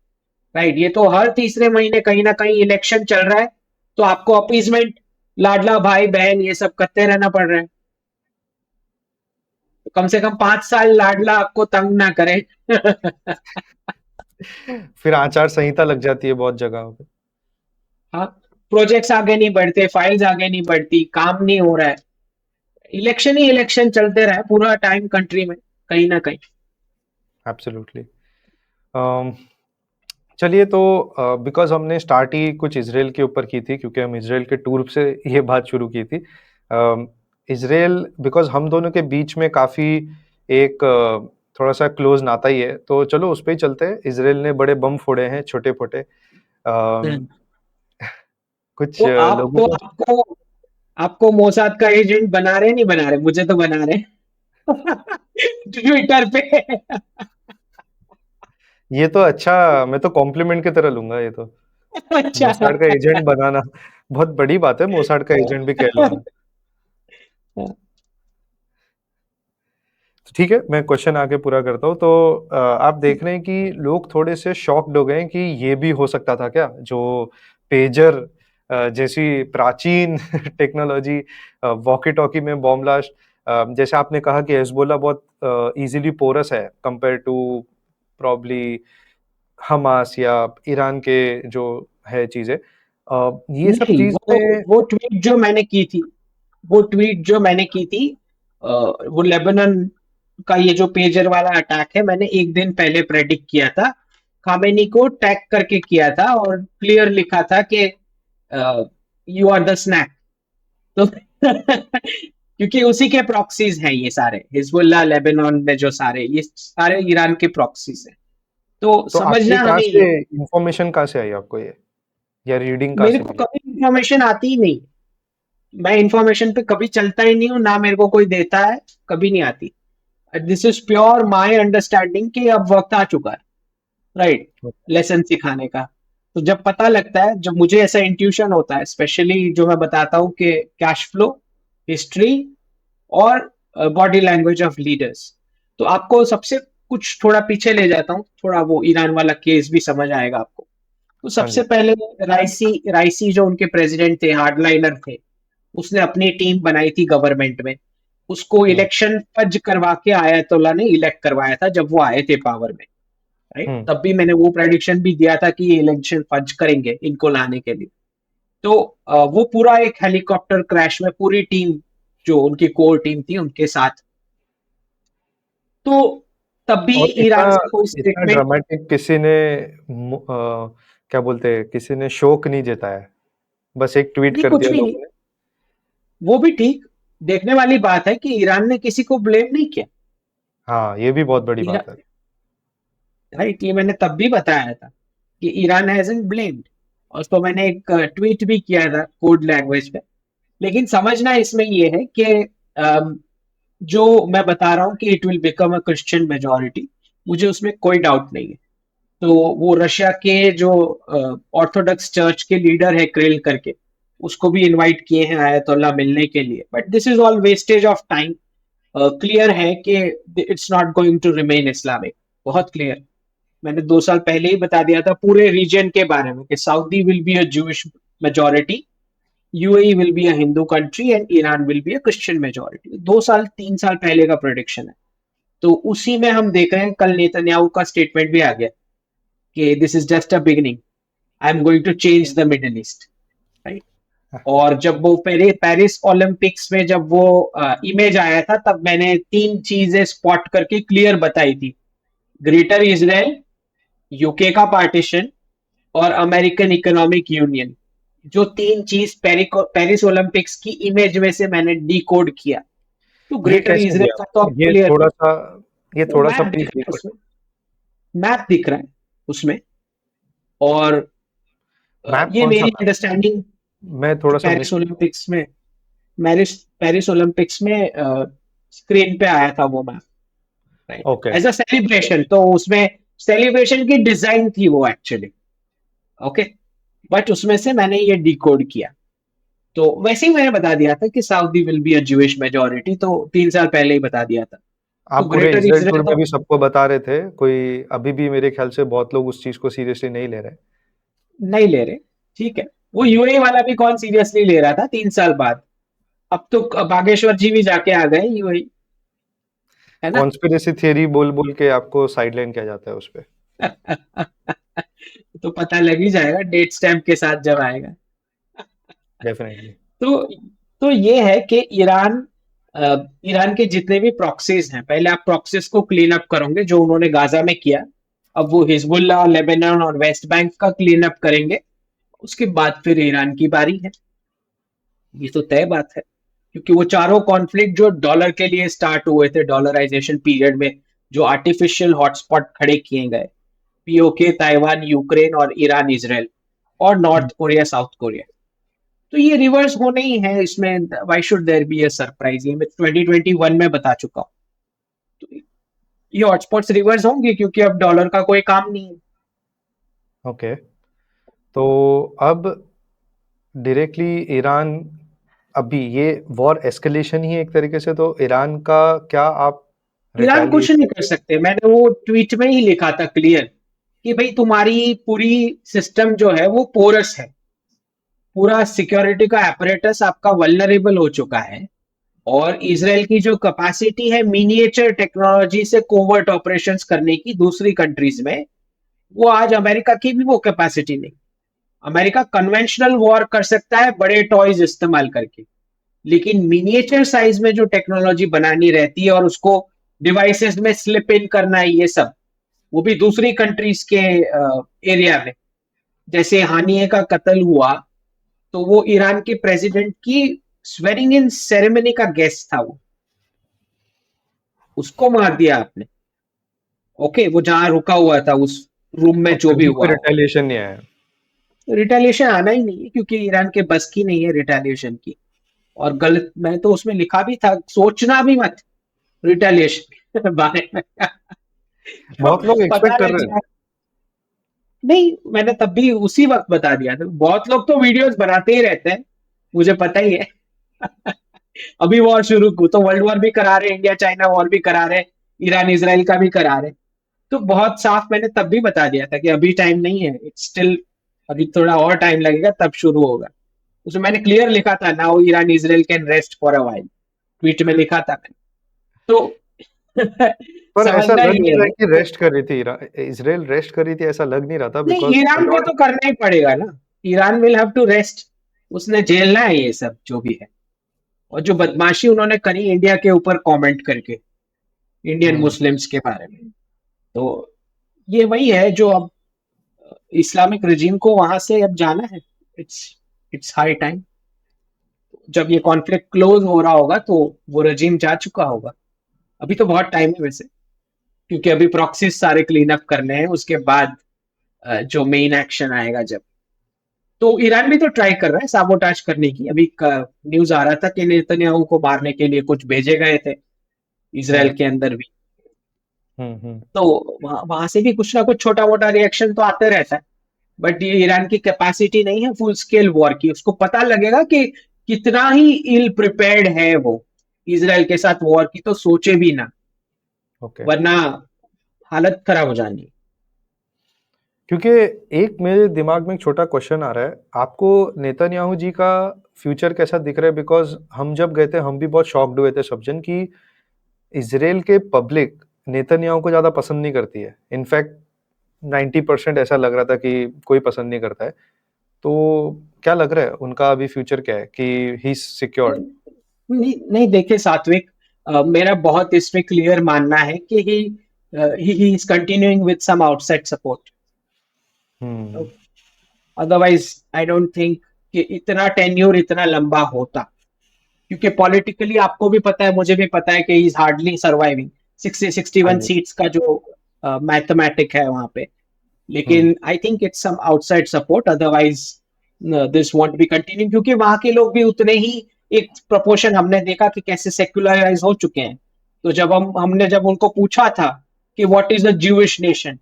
राइट। ये तो हर तीसरे महीने कहीं ना कहीं इलेक्शन चल रहा है, तो आपको अपीजमेंट, लाडला भाई बहन ये सब करते रहना पड़ रहा है। तो कम से कम 5 साल लाडला आपको तंग ना करे। फिर आचार संहिता लग जाती है बहुत जगहों पे। हाँ, प्रोजेक्ट्स आगे नहीं बढ़ते, फाइल्स आगे नहीं बढ़ती, काम नहीं हो रहा है, इलेक्शन ही इलेक्शन चलते रहे पूरा टाइम कंट्री में, कहीं ना कहीं। एब्सोल्युटली। चलिए, तो बिकॉज हमने स्टार्ट ही कुछ इसराइल के ऊपर की थी, क्योंकि हम इसराइल के टूर से ये बात शुरू की थी। इसराइल, बिकॉज हम दोनों के बीच में काफ़ी एक थोड़ा सा क्लोज नाता ही है, तो चलो उस पर ही चलते हैं। इसराइल ने बड़े बम फोड़े हैं छोटे फोटे, कुछ तो लोगों आपको को। आपको आपको मोसाद का एजेंट बना रहे नहीं बना रहे? मुझे तो बना रहे ट्विटर पे। ये तो अच्छा, मैं तो कॉम्प्लीमेंट की तरह लूंगा ये तो। अच्छा। मोसाड का एजेंट बनाना बहुत बड़ी बात है, मोसाड का एजेंट भी कहलाना। तो ठीक है, मैं क्वेश्चन आगे पूरा करता हूँ। तो आप देख रहे हैं कि लोग थोड़े से शॉक्ड हो गए हैं कि ये भी हो सकता था क्या, जो पेजर जैसी प्राचीन टेक्नोलॉजी, वॉकी टॉकी में बॉम्ब ब्लास्ट। जैसे आपने कहा कि हिजबुल्लाह बहुत इजीली पोरस है कंपेयर टू प्रॉब्ली हमास या ईरान के जो है चीजें, ये सब नहीं, चीज में। वो ट्वीट जो मैंने की थी, वो ट्वीट जो मैंने की थी, वो लेबनान का ये जो पेजर वाला अटैक है, मैंने एक दिन पहले प्रेडिक्ट किया था, खामेनी को टैग करके किया था, और क्लियर लिखा था कि यू आर द स्नैक। तो क्योंकि उसी के प्रॉक्सीज हैं ये सारे, हिजबुल्लाह लेबनान में जो सारे, ये सारे ईरान के प्रॉक्सीज हैं। तो तो आपके समझना कहाँ हमें से ये, इंफॉर्मेशन कहाँ से आई आपको ये, या रीडिंग कहाँ मेरे से को मिली? कभी इंफॉर्मेशन आती ही नहीं, मैं इंफॉर्मेशन पे कभी चलता ही नहीं हूँ, ना मेरे को कोई देता है, कभी नहीं आती। This is pure my understanding कि अब वक्त आ चुका है, राइट, लेसन सिखाने का। तो जब पता लगता है, जब मुझे ऐसा इंट्यूशन होता है, स्पेशली जो मैं बताता हूँ कि कैश फ्लो, हिस्ट्री, और बॉडी लैंग्वेज ऑफ लीडर्स, तो आपको सबसे कुछ थोड़ा पीछे ले जाता हूँ, थोड़ा वो ईरान वाला केस भी समझ आएगा आपको। तो हाँ सबसे जी। पहले राइसी राइसी जो उनके प्रेसिडेंट थे, हार्डलाइनर थे, उसने अपनी टीम बनाई थी गवर्नमेंट में, उसको हम्म। इलेक्शन फज करवा के आयतुल्ला ने इलेक्ट करवाया था जब वो आए थे पावर में, राइट। हम्म। तब भी मैंने वो प्रेडिक्शन भी दिया था कि ये इलेक्शन फज करेंगे इनको लाने के लिए। तो वो पूरा एक हेलीकॉप्टर क्रैश में पूरी टीम, जो उनकी कोर टीम थी, उनके साथ। तो तब भी और इतना ईरान से कोई इतना स्टेटमेंट, ड्रामेटिक किसी ने क्या बोलते हैं, किसी ने शोक नहीं जताया, बस एक ट्वीट नहीं कर कुछ दिया भी नहीं, लोगों ने। वो भी ठीक। देखने वाली बात है कि ईरान ने किसी को ब्लेम नहीं किया, हाँ, ये भी बहुत बड़ी बात है। राइट। ये मैंने तब भी बताया था कि ईरान हैजंट ब्लेम्ड, और तो मैंने एक ट्वीट भी किया था कोड लैंग्वेज पे। लेकिन समझना इसमें ये है कि जो मैं बता रहा हूँ कि it will become a Christian majority, मुझे उसमें कोई डाउट नहीं है। तो वो रशिया के जो ऑर्थोडॉक्स चर्च के लीडर है क्रिल करके, उसको भी इनवाइट किए हैं आयतुल्ला मिलने के लिए, but this is all wastage of time. Clear है कि it's not going to remain Islamic, बहुत क्लियर। मैंने 2 साल पहले ही बता दिया था पूरे रीजन के बारे में कि Saudi will be a Jewish majority, UAE will be a Hindu country, and Iran will be a Christian majority. 2 साल 3 साल पहले का प्रोडिक्शन है। तो उसी में हम देख रहे हैं, कल नेतन्याहू का स्टेटमेंट भी आ गया कि this is just a beginning, I am going to change the Middle East, right. और जब वो पेरिस ओलंपिक्स में जब वो इमेज आया था, तब मैंने 3 चीजें स्पॉट करके क्लियर बताई थी: ग्रेटर इसराइल, यूके का पार्टीशन, और अमेरिकन इकोनॉमिक यूनियन, जो तीन चीज पेरिस ओलंपिक्स की इमेज में से मैंने डिकोड किया। तो ये ग्रेटर कैसे इजराइल दिया? का तो अब ये क्लियर, थोड़ा-सा ये वो थोड़ा-सा मैप प्लीज़ दिख रहा है डिकोड उसमें, मैप दिख रहा है उसमें। और मैप ये कौन-सा मेरी मैप? अंडरस्टैंडिंग मैं जो थोड़ा-सा मिस पेरिस ओलंपिक्स में, पेरिस ओलंपिक्स में स्क्रीन पे आया था वो map, right, okay, as a celebration. तो उसमें सेलिब्रेशन की डिजाइन थी वो एक्चुअली, ओके, बट उसमें से मैंने ये डिकोड किया। तो वैसे ही मैंने बता दिया था कि Saudi will be a Jewish majority, तो 3 साल पहले ही बता दिया था। तो आप पूरे ग्रेटर इज़राइल टूर इजराइल में तो भी सबको बता रहे थे, कोई अभी भी मेरे ख्याल से बहुत लोग उस चीज़ को सीरियसली नहीं ले रहे। नहीं ले रहे, ठीक है। वो यूएई वाला भी कौन सीरियसली ले रहा था 3 साल बाद? अब तो बागेश्वर जी भी जाके आ गए यूएई, है ना? कॉन्स्पिरेसी थियरी बोल-बोल के आपको साइडलाइन किया जाता है उसपे। तो पता लग ही जाएगा डेट स्टैम्प के साथ जब आएगा। डेफिनिटली। तो तो ये है कि ईरान के जितने भी प्रॉक्सीज हैं, पहले आप प्रॉक्सीज को क्लीन अप करोगे जो उन्होंने गाजा में किया। अब वो हिजबुल्लाह, लेबनान और वेस्ट बैंक का क्लीन अप करेंगे। उसके बाद फिर ईरान की बारी है। ये तो तय बात है, क्योंकि वो चारों कॉन्फ्लिक्ट जो डॉलर के लिए स्टार्ट हुए थे, डॉलराइजेशन पीरियड में जो आर्टिफिशियल हॉटस्पॉट खड़े किए गए, पीओके, ताइवान, यूक्रेन और ईरान इजराइल, और हुँ, नॉर्थ कोरिया, साउथ कोरिया, तो ये रिवर्स होने ही है। इसमें why should there be a surprise? ये मैं 2021 में बता चुका हूँ। तो ये हॉटस्पॉट्स रिवर्स होंगे क्योंकि अब डॉलर का कोई काम नहीं है। ओके। तो अब डायरेक्टली ईरान, अभी ये वॉर एस्केलेशन ही एक तरीके से, तो ईरान का क्या आप ईरान कुछ नहीं रिटेलिएशन? कर सकते। मैंने वो ट्वीट में ही लिखा था क्लियर कि भाई तुम्हारी पूरी सिस्टम जो है वो पोरस है, पूरा सिक्योरिटी का apparatus आपका वल्नरेबल हो चुका है। और इसराइल की जो कैपेसिटी है मिनिएचर टेक्नोलॉजी से कोवर्ट ऑपरेशंस करने की दूसरी कंट्रीज में, वो आज अमेरिका की भी वो कैपेसिटी नहीं। अमेरिका कन्वेंशनल वॉर कर सकता है बड़े टॉयज इस्तेमाल करके, लेकिन मिनिएचर साइज में जो टेक्नोलॉजी बनानी रहती है और उसको डिवाइसेस में स्लिप इन करना है, ये सब वो भी दूसरी कंट्रीज के एरिया में। जैसे हानिए का कत्ल हुआ, तो वो ईरान के प्रेसिडेंट की स्वेरिंग इन सेरेमनी का गेस्ट था, वो उसको मार दिया आपने। ओके, वो जहां रुका हुआ था उस रूम में तो जो फिर भी भी कोई हुआ हो। रिटेलिएशन नहीं आया। रिटेलिएशन आना ही नहीं है क्योंकि ईरान के बस की नहीं है रिटेलिएशन की। और गलत, मैं तो उसमें लिखा भी था, सोचना भी मत रिटेलिएशन के बारे में। बहुत लोग पता एक्सपेक्ट कर लग रहे हैं। जाए। नहीं, मैंने तब भी उसी वक्त बता दिया था। बहुत लोग तो वीडियोस बनाते ही रहते हैं, मुझे पता ही है। अभी वॉर शुरू को तो वर्ल्ड वॉर भी करा रहे, इंडिया चाइना वॉर भी करा रहे, ईरान इसराइल का भी करा रहे। तो बहुत साफ मैंने तब भी बता दिया था कि अभी टाइम नहीं है, इट्स स्टिल, अभी थोड़ा और टाइम लगेगा तब शुरू होगा। उसमें मैंने क्लियर लिखा था, now Iran Israel can rest for a while, tweet में लिखा था मैंने। तो पर ऐसा समझना लग नहीं ये रहा है है कि कि रेस्ट कर रही थी इज़राइल रेस्ट कर रही थी, ऐसा लग नहीं रहा था नहीं, बिकॉज़ ईरान को अलॉट। तो करना ही पड़ेगा ना। Iran will have to rest, उसने झेलना है ये सब जो भी है। और जो बदमाशी उन्होंने करी इंडिया के ऊपर कमेंट करके, इंडियन हुँ, मुस्लिम्स के बारे में, तो ये वही है जो अब इस्लामिक रिजीम को वहां से अब जाना है। It's it's high time. जब ये कॉन्फ्लिक्ट क्लोज हो रहा होगा तो वो रजीम जा चुका होगा। अभी तो बहुत टाइम है वैसे, क्योंकि अभी प्रॉक्सीज सारे क्लीन अप करने हैं, उसके बाद जो मेन एक्शन आएगा जब। तो ईरान भी तो ट्राई कर रहा है साबोटाज करने की। अभी न्यूज आ रहा था कि नेतन्याहू को मारने के लिए कुछ भेजे गए थे हुँ, इसराइल के अंदर भी। हुँ। तो वहां से भी कुछ ना कुछ छोटा मोटा रिएक्शन तो आते रहता है। बट ये ईरान की कैपेसिटी नहीं है फुल स्केल वॉर की। उसको पता लगेगा कि कितना ही इल प्रिपेयर्ड है वो इसराइल के साथ वॉर की, तो सोचे भी ना, ओके। वरना हालत खराब हो जानी। क्योंकि एक मेरे दिमाग में एक छोटा क्वेश्चन आ रहा है, आपको नेतन्याहू जी का फ्यूचर कैसा दिख रहा है? बिकॉज़ हम जब गए थे, हम भी बहुत शॉक्ड हुए थे सब जन कि इज़राइल के पब्लिक नेतन्याहू को ज़्यादा पसंद नहीं करती है। इनफैक्ट 90% ऐसा लग रहा था कि कोई पसंद नहीं करता है। तो क्या लग रहा है उनका अभी फ्यूचर क्या है कि ही इज़ सिक्योर्ड? नहीं नहीं, देखे सात्विक, मेरा बहुत इसमें क्लियर मानना है कि he is continuing with some outside support. हुँ, अदरवाइज आई डोंट थिंक कि इतना टेन्योर इतना लंबा होता, क्योंकि पॉलिटिकली आपको भी पता है, मुझे भी पता है कि ही इज हार्डली सर्वाइविंग 60-61 हाँ जी। सीट्स का जो मैथमेटिक है वहां पे। हम्म। लेकिन I think it's some outside support, otherwise this won't be continue, क्योंकि वहां के लोग भी उतने ही, एक प्रोपोर्शन हमने देखा कि कैसे सेक्युलराइज हो चुके हैं। तो जब हमने जब उनको पूछा था कि what is a Jewish nation,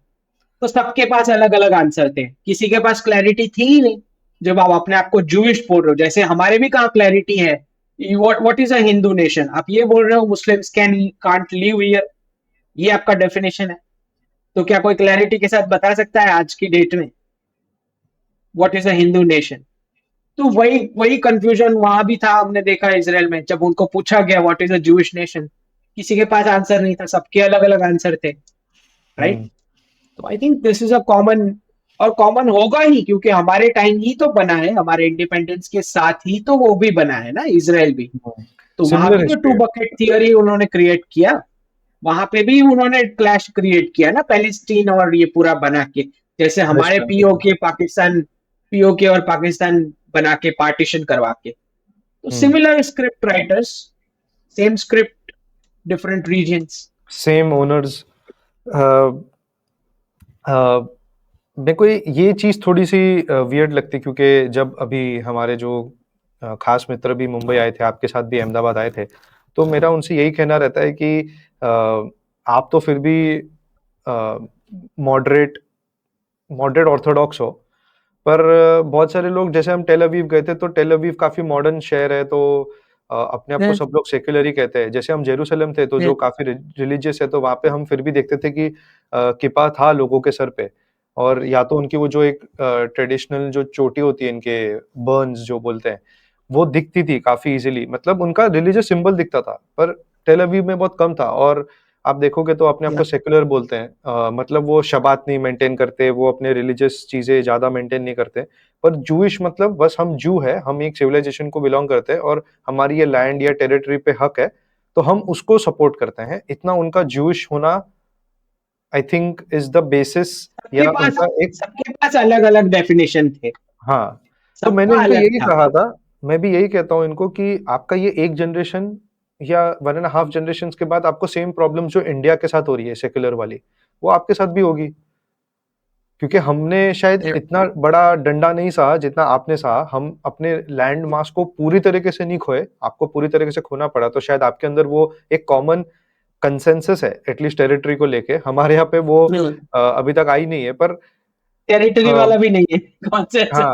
तो सबके पास अलग अलग आंसर थे, किसी के पास क्लैरिटी थी ही नहीं। जब आप अपने आप को जूइश बोल रहे हो, जैसे हमारे भी कहाँ क्लैरिटी है, what is a Hindu nation, आप ये बोल रहे हो मुस्लिम्स कांट लिव हियर, ये आपका डेफिनेशन है। तो क्या कोई क्लैरिटी के साथ बता सकता है आज की डेट में what is a Hindu nation? तो वही वही कंफ्यूजन वहां भी था, हमने देखा इसराइल में, जब उनको पूछा गया what is a Jewish nation, किसी के पास आंसर नहीं था, सबके अलग अलग आंसर थे, राइट? हम्म। तो I think this is a common, और कॉमन होगा ही, क्योंकि हमारे टाइम ही तो बना है, हमारे इंडिपेंडेंस के साथ ही तो वो भी बना है ना, इसराइल भी। तो वहां सिमिलर भी तो हिस्ट्री टू है। बकेट थियरी उन्होंने क्रिएट किया, वहां पे भी उन्होंने क्लैश क्रिएट किया ना, पैलेस्टीन और ये पूरा बना के, जैसे वेस्ट हमारे बैंक के साथ। पीओके पाकिस्तान, पीओके और पाकिस्तान बना के पार्टीशन करवा के। तो hmm. Similar script writers, same script, different reasons. Same owners. मेरे को ये चीज थोड़ी सी वियर्ड लगती, क्योंकि जब अभी हमारे जो खास मित्र भी मुंबई आए थे, आपके साथ भी अहमदाबाद आए थे, तो मेरा उनसे यही कहना रहता है कि आप तो फिर भी मॉडरेट मॉडरेट ऑर्थोडॉक्स हो, पर बहुत सारे लोग, जैसे हम टेल अवीव गए थे, तो टेल अवीव काफी मॉडर्न शहर है, तो अपने आप को सब लोग सेक्युलर ही कहते हैं। जैसे हम जेरूसलम थे, तो जो काफी रिलीजियस है, तो वहां पे हम फिर भी देखते थे कि किपा था लोगों के सर पे, और या तो उनकी वो जो एक ट्रेडिशनल जो चोटी होती है इनके, बर्न्स जो बोलते हैं, वो दिखती थी काफी इजीली, मतलब उनका रिलीजियस सिंबल दिखता था। पर टेल अवीव में बहुत कम था। और आप देखोगे तो अपने आप को सेक्युलर बोलते हैं, मतलब वो शबात नहीं मेंटेन करते, वो अपने रिलीजियस चीजें ज्यादा मेंटेन नहीं करते। पर जूइश मतलब बस हम जू है, हम एक सिविलाइजेशन को बिलोंग करते हैं, और हमारी ये लैंड या टेरिटरी पे हक है, तो हम उसको सपोर्ट करते हैं। इतना उनका जूइश होना I think is the basis, सबके या पास उनका एक। सबके पास अलग अलग डेफिनेशन थे, हाँ। तो मैंने सबका इनको अलग यही था। कहा था, मैं भी यही कहता हूँ इनको, कि आपका ये एक जनरेशन या 1.5 जनरेशन के बाद आपको सेम प्रॉब्लम जो इंडिया के साथ हो रही है सेक्युलर वाली, वो आपके साथ भी होगी। क्योंकि हमने शायद इतना बड़ा डंडा नहीं सहा जितना आपने सहा। हम अपने लैंड मास को पूरी तरीके से नहीं खोए, आपको पूरी तरीके से खोना पड़ा, तो शायद आपके अंदर वो एक कॉमन कंसेंसस है एटलीस्ट टेरिटरी को लेके। हमारे यहाँ पे वो अभी तक आई नहीं है, पर टेरिटरी वाला भी नहीं है, कौन से हाँ,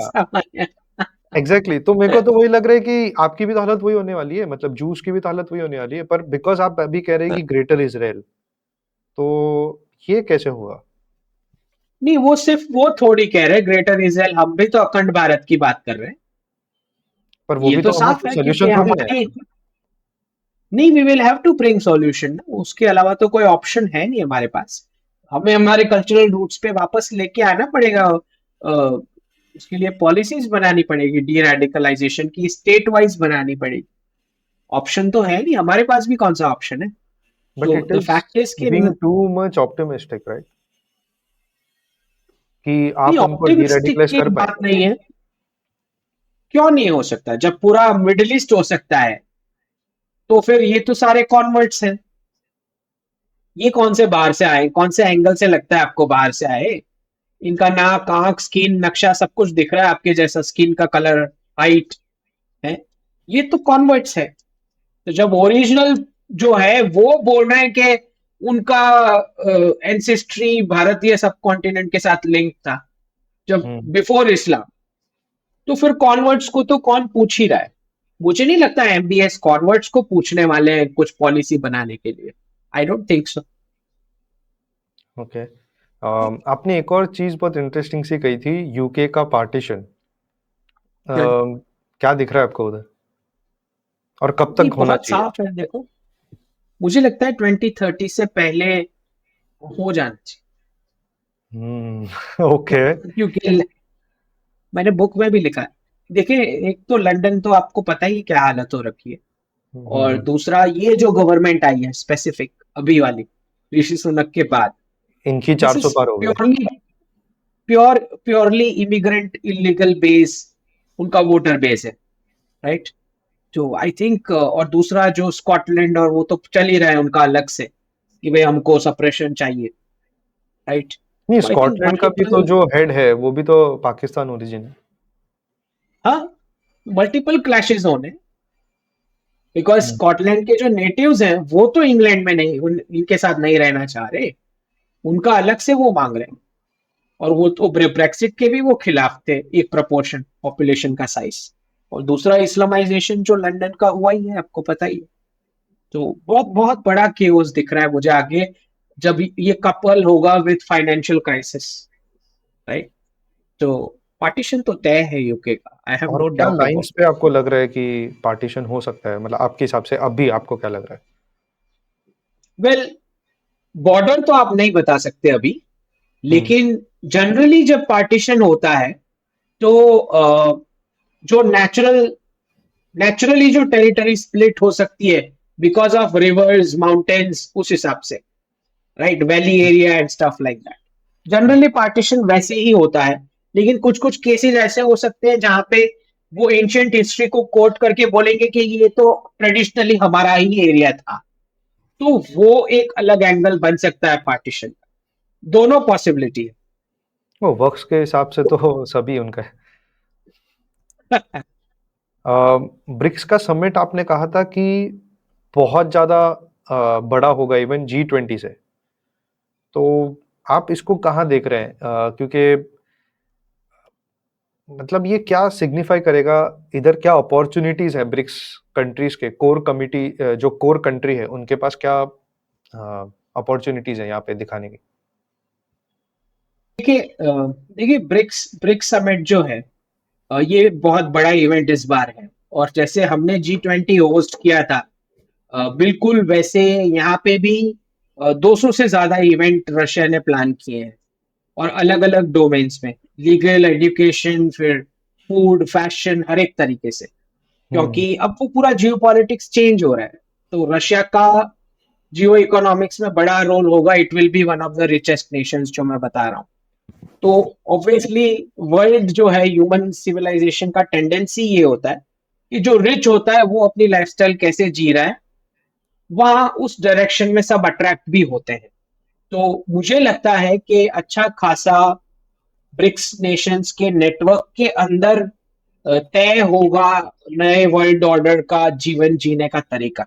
एग्जैक्टली। तो मेरे को तो वही लग रहा है कि आपकी भी तो हालत वही होने वाली है, मतलब जूस की भी तो हालत वही होने वाली है, पर बिकॉज आप अभी कह रहे हैं कि ग्रेटर इसराइल, तो ये कैसे होगा? नहीं, वो सिर्फ वो थोड़ी कह रहे ग्रेटर इसराइल, हम भी तो अखंड भारत की बात कर रहे हैं। पर वो ये भी तो तो हमारे साफ लिए है, क्योंकि सोल्यूशन थोड़ी ना है। हमारी, नहीं, we will have to bring solution, उसके अलावा तो कोई ऑप्शन है नहीं हमारे पास। हमें हमारे कल्चरल रूट्स पे वापस लेके आना पड़ेगा। उसके लिए पॉलिसीज बनानी पड़ेगी, डी रेडिकलाइजेशन की स्टेट वाइज बनानी पड़ेगी। ऑप्शन तो है नहीं हमारे पास, भी कौन सा ऑप्शन है? बट तो it the is fact is कि being too much optimistic, right? कि नहीं, आप उनको ऑप्टिमिस्टिक डीरेडिकलाइज की कर बात पाएंगे। नहीं है। क्यों नहीं हो सकता? जब पूरा मिडिल ईस्ट हो सकता है, तो फिर ये तो सारे कॉन्वर्ट्स हैं। ये कौन से बाहर से आए, कौन से एंगल से लगता है आपको बाहर से आए? इनका नाक, आंख, स्किन, नक्शा सब कुछ दिख रहा है आपके जैसा, स्किन का कलर, हाइट है, ये तो कॉन्वर्ट्स है। तो जब ओरिजिनल जो है वो बोल रहे हैं कि उनका एंसेस्ट्री भारतीय सब कॉन्टिनेंट के साथ लिंक था, जब हम्म। बिफोर इस्लाम, तो फिर कॉन्वर्ट्स को तो कौन पूछ ही रहा है? मुझे नहीं लगता एमबीएस कॉन्वर्ट्स को पूछने वाले हैं कुछ पॉलिसी बनाने के लिए। आई डोंट थिंक सो। ओके। आपने एक और चीज बहुत इंटरेस्टिंग सी कही थी, यूके का पार्टीशन। क्या दिख रहा है आपको उधर, और कब नहीं, तक होना बहुत चाहिए? साफ है, देखो, मुझे लगता है 2030 से पहले हो जाना ओके। चाहिए, क्योंकि मैंने बुक में भी लिखा है। देखिए, एक तो लंदन तो आपको पता ही क्या हालत हो रखी है, और हम्म। दूसरा ये जो गवर्नमेंट आई है स्पेसिफिक अभी वाली, ऋषि सुनक के बाद, इनकी दिस 400 इज पार हो गए। Purely purely immigrant illegal base उनका वोटर बेस है, राइट। तो आई थिंक और दूसरा जो स्कॉटलैंड और वो तो चल ही रहा है उनका अलग से कि भाई हमको सप्रेशन चाहिए, राइट। नहीं, तो आई थिंक स्कॉटलैंड का भी तो मल्टीपल, जो हेड है वो भी तो पाकिस्तान ओरिजिन है। हाँ, मल्टीपल क्लैशेस होने, बिकॉज हम्म। स्कॉटलैंड के जो नेटिव्स हैं वो तो इंग्लैंड में नहीं, इनके साथ नहीं रहना चाह रहे, उनका अलग से वो मांग रहे हैं। और वो तो ब्रेक्सिट के भी वो खिलाफ थे, एक प्रपोर्शन पॉपुलेशन का साइज। और दूसरा इस्लामाइजेशन जो लंदन का हुआ ही है, आपको पता ही है। तो बहुत बहुत बड़ा केओस दिख रहा है मुझे आगे, जब ये कपल होगा विद फाइनेंशियल क्राइसिस, राइट। तो पार्टीशन तो तय है यूके का, आई हैव और नो क्या डाउट अबाउट। लाइंस पे आपको लग रहा है कि पार्टीशन हो सकता है, मतलब आपके हिसाब से अभी आपको क्या लग रहा है? वेल, बॉर्डर तो आप नहीं बता सकते अभी, हम्म। लेकिन जनरली जब पार्टीशन होता है तो जो नेचुरली जो टेरिटरी स्प्लिट हो सकती है बिकॉज ऑफ रिवर्स माउंटेन्स, उस हिसाब से, right, valley area and stuff like that, generally partition वैसे ही होता है। लेकिन कुछ कुछ केसेस ऐसे हो सकते हैं जहां पे वो एंशियंट हिस्ट्री को कोट करके बोलेंगे कि ये तो ट्रेडिशनली हमारा ही एरिया था, तो वो एक अलग एंगल बन सकता है पार्टीशन का। दोनों पॉसिबिलिटी वो वक्स के हिसाब से तो सभी उनका है। है। ब्रिक्स का समिट आपने कहा था कि बहुत ज्यादा बड़ा होगा इवन G20 से, तो आप इसको कहाँ देख रहे हैं? क्योंकि मतलब ये क्या सिग्निफाई करेगा, इधर क्या अपॉर्चुनिटीज है ब्रिक्स कंट्रीज के कोर कमिटी, जो कोर कंट्री है उनके पास क्या अपॉर्चुनिटीज है यहाँ पे दिखाने की? देखिए ब्रिक्स ब्रिक्स समिट जो है, ये बहुत बड़ा इवेंट इस बार है। और जैसे हमने G20 होस्ट किया था, बिल्कुल वैसे यहाँ पे भी 200 से ज्यादा इवेंट रशिया ने प्लान किए हैं, और अलग अलग डोमेन्स में, लीगल, एजुकेशन, फिर फूड, फैशन, हर एक तरीके से। हम्म। क्योंकि अब वो पूरा जियो पॉलिटिक्स चेंज हो रहा है, तो रशिया का जियो इकोनॉमिक्स में बड़ा रोल होगा। It will be one of the richest Nations, जो मैं बता रहा हूँ। तो ऑब्वियसली वर्ल्ड जो है, ह्यूमन सिविलाइजेशन का टेंडेंसी ये होता है कि जो रिच होता है वो अपनी लाइफस्टाइल कैसे जी रहा है, वहां उस डायरेक्शन में सब अट्रैक्ट भी होते हैं। तो मुझे लगता है कि अच्छा खासा ब्रिक्स नेशंस के नेटवर्क के अंदर तय होगा नए वर्ल्ड ऑर्डर का जीवन जीने का तरीका।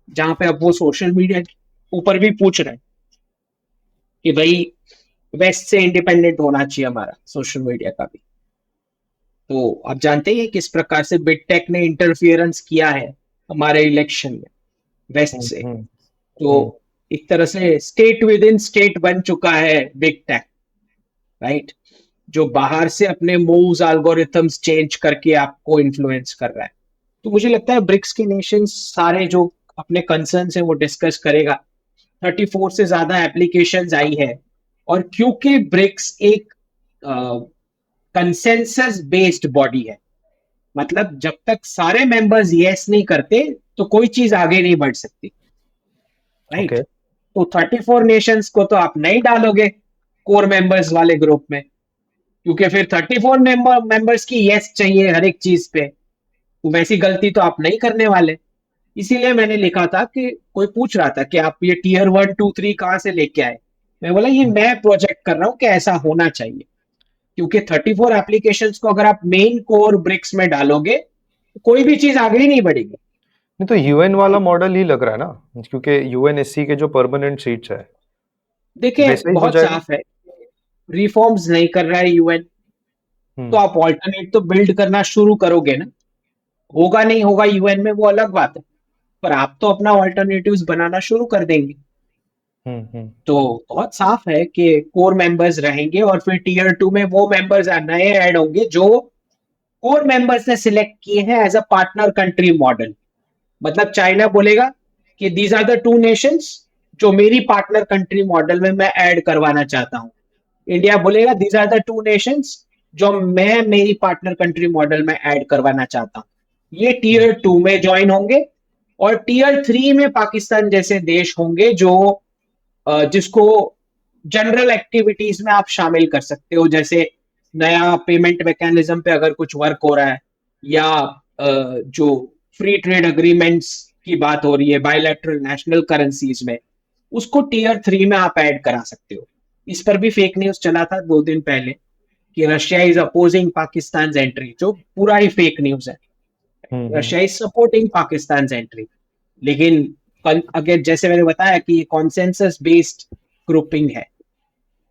जहां पे अब वो सोशल मीडिया ऊपर भी पूछ रहे हैं कि भाई वेस्ट से इंडिपेंडेंट होना चाहिए हमारा सोशल मीडिया का भी। तो आप जानते ही हैं किस प्रकार से बिग टेक ने इंटरफियरेंस किया है हमारे इलेक्शन में वेस्ट हम्म। से। हम्म। तो हम्म। एक तरह से स्टेट विद इन स्टेट बन चुका है बिग टेक, राइट, जो बाहर से अपने मूव्स, एल्गोरिथम्स चेंज करके आपको इन्फ्लुएंस कर रहा है। तो मुझे लगता है ब्रिक्स के नेशंस सारे जो अपने कंसर्न है वो डिस्कस करेगा। 34 से ज्यादा एप्लीकेशंस आई है, और क्योंकि ब्रिक्स एक कंसेंसस बेस्ड बॉडी है, मतलब जब तक सारे मेंबर्स यस नहीं करते तो कोई चीज आगे नहीं बढ़ सकती, राइट। ओके। तो 34 नेशंस को तो आप नहीं डालोगे कोर मेंबर्स वाले ग्रुप में, क्योंकि फिर 34 मेंबर्स की यस चाहिए हर एक चीज पे। तो वैसी गलती तो आप नहीं करने वाले। इसीलिए मैंने लिखा था कि कोई पूछ रहा था कि आप ये टीयर 1 2 3 कहाँ से लेके आए, मैं बोला ये मैं प्रोजेक्ट कर रहा हूँ कि ऐसा होना चाहिए। क्योंकि 34 एप्लीकेशंस को अगर आप मेन कोर ब्रिक्स में डालोगे तो कोई भी चीज आगे ही नहीं बढ़ेगी। नहीं तो यूएन वाला मॉडल ही लग रहा है ना, क्योंकि यूएनएससी के जो परमानेंट सीट्स है देखिए वैसा ही हो बहुत जाएगा। साफ है, रिफॉर्म्स नहीं कर रहा है यूएन, तो हम्म। आप ऑल्टरनेट तो बिल्ड करना शुरू करोगे ना। होगा नहीं होगा यूएन में वो अलग बात है, पर आप तो अपना ऑल्टरनेटिव्स बनाना शुरू कर देंगे। हम्म। हम्म। तो बहुत साफ है कि कोर मेंबर्स रहेंगे, और फिर टीयर 2 में वो मेंबर्स नए ऐड होंगे जो कोर मेंबर्स ने सिलेक्ट किए हैं as a partner country model. मतलब चाइना बोलेगा कि these are the two nations जो मेरी पार्टनर कंट्री मॉडल में मैं ऐड करवाना चाहता हूं। इंडिया बोलेगा these are the two nations जो मैं मेरी पार्टनर कंट्री मॉडल में ऐड करवाना चाहता हूं। ये हम्म। टीयर 2 में ज्वाइन होंगे, और टीयर 3 में पाकिस्तान जैसे देश होंगे जो जिसको जनरल एक्टिविटीज में आप शामिल कर सकते हो, जैसे नया पेमेंट मैकेनिज्म पे अगर कुछ वर्क हो रहा है, या जो फ्री ट्रेड अग्रीमेंट्स की बात हो रही है बायलैटरल नेशनल करेंसीज में, उसको टीयर 3 में आप ऐड करा सकते हो। इस पर भी फेक न्यूज चला था 2 दिन पहले कि Russia is opposing Pakistan entry, जो पूरा ही फेक न्यूज है। Hmm. Russia is supporting Pakistan entry, लेकिन अगर जैसे मैंने बताया कि कॉन्सेंसस बेस्ड ग्रुपिंग है,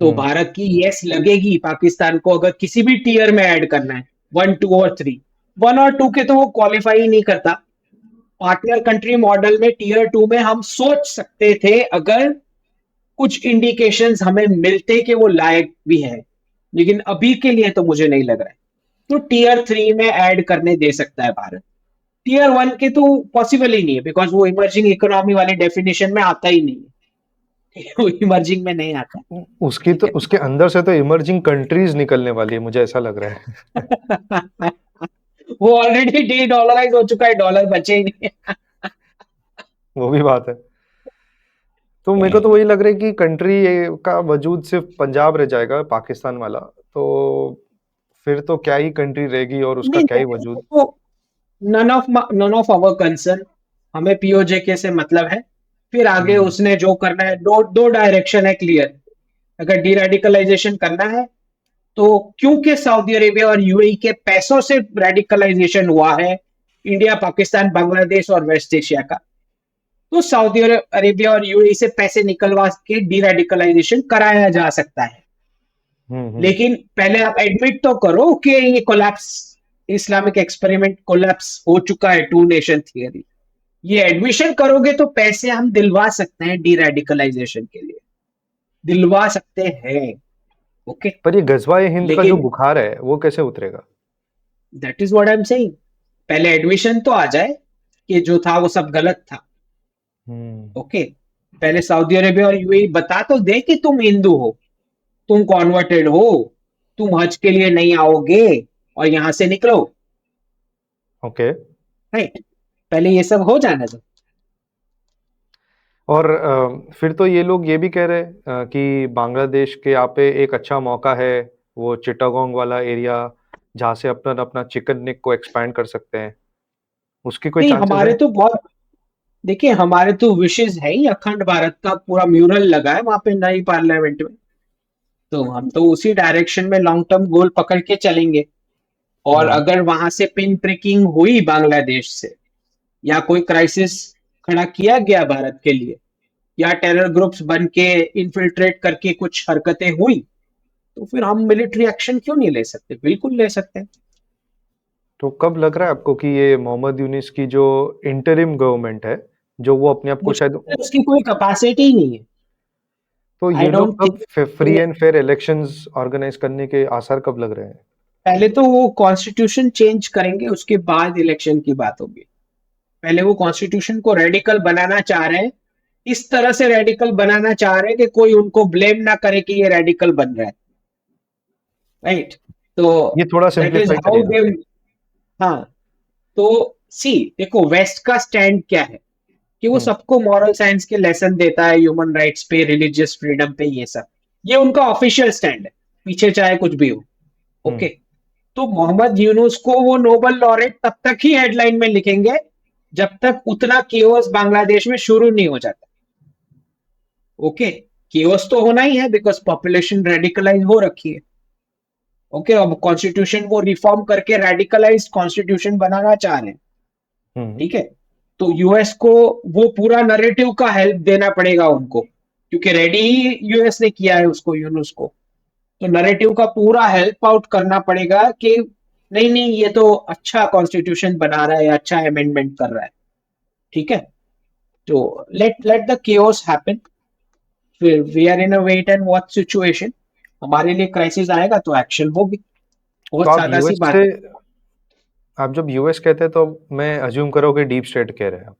तो भारत की यस लगेगी पाकिस्तान को अगर किसी भी टीयर में ऐड करना है, 1, 2 और 3। 1 और 2 के तो वो क्वालिफाई ही नहीं करता। पार्टनर कंट्री मॉडल में टीयर 2 में हम सोच सकते थे अगर कुछ इंडिकेशंस हमें मिलते कि वो लायक भी है, लेकिन अभी के लिए तो मुझे नहीं लग रहा है। तो टीयर 3 में ऐड करने दे सकता है भारत। टीयर 1 के तो पॉसिबल ही नहीं है, बिकॉज वो इमर्जिंग इकोनॉमी वाले डेफिनेशन में आता ही नहीं है। वो इमर्जिंग में नहीं आता। उसकी तो ठीक है। उसके अंदर से तो इमर्जिंग कंट्रीज निकलने वाली है, मुझे ऐसा लग रहा है। वो ऑलरेडी डी डॉलराइज हो चुका है, डॉलर बचे ही नहीं वो भी बात है। तो मेरे को है। तो वही लग रहा है कि कंट्री का वजूद सिर्फ पंजाब रह जाएगा, पाकिस्तान वाला। तो फिर तो क्या ही कंट्री रहेगी और उसका नहीं, क्या ही वजूद। वो नन ऑफ आवर कंसर्न। हमें पीओजेके से मतलब है। फिर आगे हम्म। उसने जो करना है, दो दो डायरेक्शन है क्लियर। अगर डी रेडिकलाइजेशन करना है, तो क्योंकि सऊदी अरेबिया और यूएई के पैसों से रेडिकलाइजेशन हुआ है इंडिया, पाकिस्तान, बांग्लादेश और वेस्ट एशिया का, तो सऊदी अरेबिया और यूएई से पैसे निकलवा के डी रेडिकलाइजेशन कराया जा सकता है। हम्म। लेकिन पहले आप एडमिट तो करो कि ये कोलैप्स, इस्लामिक एक्सपेरिमेंट कोलैप्स हो चुका है, 2 नेशन थियरी। ये एडमिशन करोगे तो पैसे हम दिलवा सकते हैं डी रेडिकलाइजेशन के लिए, दिलवा सकते हैं। ओके। पर ये गजवा हिंद का जो लेकिन बुखार है वो कैसे उतरेगा? That is what I am saying. पहले एडमिशन तो आ जाए कि जो था वो सब गलत था। हम्म। ओके। पहले सऊदी अरेबिया और यूएई बता तो दे कि तुम हिंदू हो, तुम कॉन्वर्टेड हो, तुम हज के लिए नहीं आओगे और यहां से निकलो। ओके। राइट। पहले ये सब हो जाना दो। और फिर तो ये लोग ये भी कह रहे हैं कि बांग्लादेश के यहाँ पे एक अच्छा मौका है, वो चिटागोंग वाला एरिया, जहाँ से अपना अपना चिकन नेक को एक्सपैंड कर सकते हैं। उसकी कोई नहीं, चांसेस हमारे है? तो बहुत, देखिए हमारे तो विशेष है ही, अखंड भारत का पूरा म्यूरल लगा है वहां पे नई पार्लियामेंट में। तो हम तो उसी डायरेक्शन में लॉन्ग टर्म गोल पकड़ के चलेंगे। और हम्म। अगर वहां से पिन प्रिकिंग हुई बांग्लादेश से, या कोई क्राइसिस खड़ा किया गया भारत के लिए, या टेरर ग्रुप्स बन के इन्फिल्ट्रेट करके कुछ हरकतें हुई, तो फिर हम मिलिट्री एक्शन क्यों नहीं ले सकते? बिल्कुल ले सकते हैं। तो कब लग रहा है आपको कि ये मोहम्मद यूनिस की जो इंटरिम गवर्नमेंट है, जो वो अपने आप को मुझे शायद, लगता है उसकी कोई कैपेसिटी ही नहीं है। तो आई ये लोग डोंट कब think. Free and fair elections organize करने के आसार कब लग रहे हैं? पहले तो वो कॉन्स्टिट्यूशन चेंज करेंगे, उसके बाद इलेक्शन की बात होगी। पहले वो कॉन्स्टिट्यूशन को रेडिकल बनाना चाह रहे हैं। इस तरह से रेडिकल बनाना चाह रहे हैं कि कोई उनको ब्लेम ना करे कि ये रेडिकल बन रहा है। राइट। तो ये थोड़ा दैट इज सिंप्लीफाई हाउ करिएगा। दे। हाँ। तो सी, देखो वेस्ट का स्टैंड क्या है, कि वो हम्म। सबको मॉरल साइंस के लेसन देता है, ह्यूमन राइट्स पे, रिलीजियस फ्रीडम पे, ये सब। ये उनका ऑफिशियल स्टैंड है, पीछे चाहे कुछ भी हो। हम्म। ओके। तो मोहम्मद यूनुस को वो नोबल लॉरेट तब तक ही हेडलाइन में लिखेंगे जब तक उतना केओस बांग्लादेश में शुरू नहीं हो जाता। ओके। केओस तो होना ही है, बिकॉज पॉपुलेशन रेडिकलाइज हो रखी है। ओके। अब कॉन्स्टिट्यूशन वो रिफॉर्म करके रेडिकलाइज कॉन्स्टिट्यूशन बनाना चाह रहे हैं। हम्म। ठीक है। तो यूएस को वो पूरा नरेटिव का हेल्प देना पड़ेगा उनको, क्योंकि रेडी ही यूएस ने किया है उसको, यूनुस को। तो नरेटिव का पूरा हेल्प आउट करना पड़ेगा कि नहीं नहीं, ये तो अच्छा कॉन्स्टिट्यूशन बना रहा है, अच्छा अमेंडमेंट कर रहा है। ठीक है। तो let let the chaos happen. फिर we are in a wait and watch situation. हमारे लिए क्राइसिस आएगा तो एक्शन होगी। तो बहुत आप सादा सी यूएस बात से, है। आप जब यूएस कहते हैं तो मैं अज्यूम करोगे डीप स्टेट कह रहे हैं आप।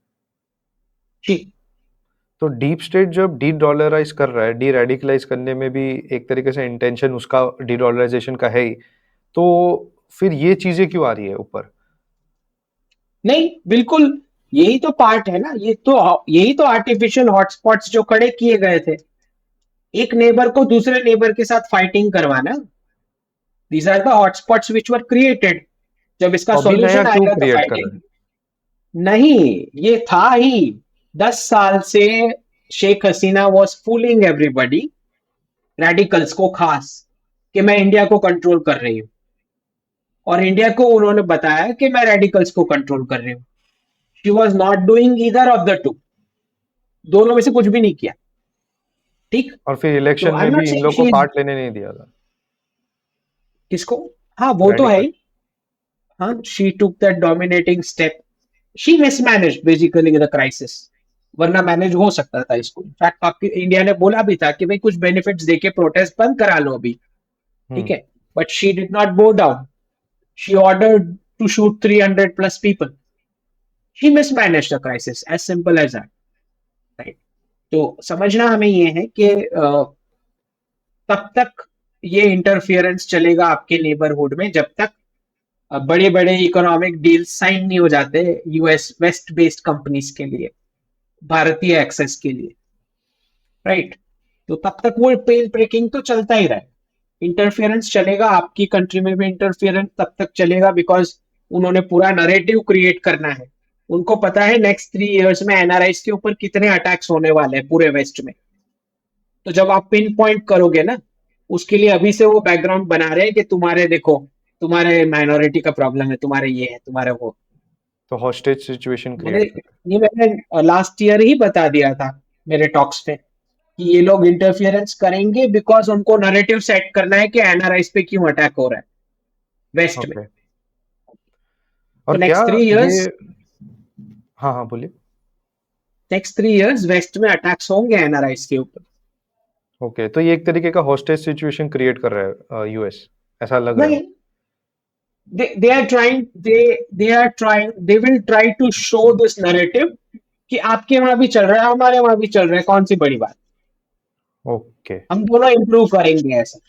जी। तो डीप स्टेट जब डी डॉलराइज कर रहा है, डी रेडिकलाइज करने में भी एक तरीके से इंटेंशन उसका डी डॉलराइजेशन का है ही, तो फिर ये चीजें क्यों आ रही है ऊपर? नहीं, बिल्कुल यही तो पार्ट है ना, ये तो यही तो आर्टिफिशियल हॉटस्पॉट्स जो खड़े किए गए थे, एक नेबर को दूसरे नेबर के साथ फाइटिंग करवाना, these are the hotspots which were created. जब इसका तो अभी नया सॉल्यूशन क्यों आएगा तो क्रिएट कर रहे फाइटिंग हैं? नहीं, ये था ही 10 साल से। Sheikh Hasina was fooling everybody, radicals को खास, कि मैं इंडिया को कंट्रोल कर रही हूँ, और इंडिया को उन्होंने बताया कि मैं रेडिकल्स को कंट्रोल कर रही हूँ। She was not doing either of the two, दोनों में से कुछ भी नहीं किया। ठीक। और फिर तो इलेक्शन आई में एम नॉट भी इन सेइंग लोग को शी इज, पार्ट लेने नहीं दिया था, किसको? हाँ वो तो है रेडिकल। ही। हाँ, she took that dominating step, she mismanaged basically the crisis, वरना मैनेज हो सकता था इसको। इनफैक्ट आपकी इंडिया ने बोला भी था कि भाई कुछ बेनिफिट्स देके प्रोटेस्ट बंद करा लो अभी, ठीक हम्म। है, but she did not bow down. She ordered to shoot 300 plus people. She mismanaged the crisis, as simple as that, right. तो समझना हमें ये है कि तब तक ये इंटरफियरेंस चलेगा आपके नेबरहुड में जब तक बड़े बड़े इकोनॉमिक डील साइन नहीं हो जाते यूएस वेस्ट बेस्ड कंपनीज के लिए, भारतीय एक्सेस के लिए, राइट। तो तब तक वो पेल ब्रेकिंग तो चलता ही रहा है, इंटरफियरेंस चलेगा, आपकी कंट्री में भी इंटरफियरेंस तब तक चलेगा, बिकॉज उन्होंने पूरा नरेटिव क्रिएट करना है। उनको पता है नेक्स्ट 3 इयर्स में एनआरआईज के ऊपर कितने अटैक्स होने वाले हैं पूरे वेस्ट में। तो जब आप पिन पॉइंट करोगे ना, उसके लिए अभी से वो बैकग्राउंड बना रहे हैं कि तुम्हारे देखो, तुम्हारे माइनॉरिटी का प्रॉब्लम है, तुम्हारे ये है, तुम्हारे वो। तो हॉस्टेज सिचुएशन मैंने क्रिएट कर रहे ये मैंने लास्ट ईयर ही बता दिया था मेरे टॉक्स पे कि ये लोग इंटरफियरेंस करेंगे बिकॉज उनको नैरेटिव सेट करना है कि एनआरआईज पे क्यों अटैक हो रहा है हैं। वेस्ट में। ओके। तो और क्या नेक्स्ट थ्री ये, इयर्स हाँ हाँ बोलिए। नेक्स्ट 3 इयर्स वेस्ट में अटैक्स होंगे एनआरआईज के ऊपर। ओके, तो ये एक तरीके का हॉस्टेज सिचुएशन क्रिएट कर रहा है यूएस, ऐसा लग रहा है नहीं, मुझे। they are trying, they are trying, they will try to show this narrative कि आपके वहां भी चल रहा है, हमारे वहां भी चल रहा है, कौन सी बड़ी बात, ओके। हम दोनों इंप्रूव करेंगे ऐसा।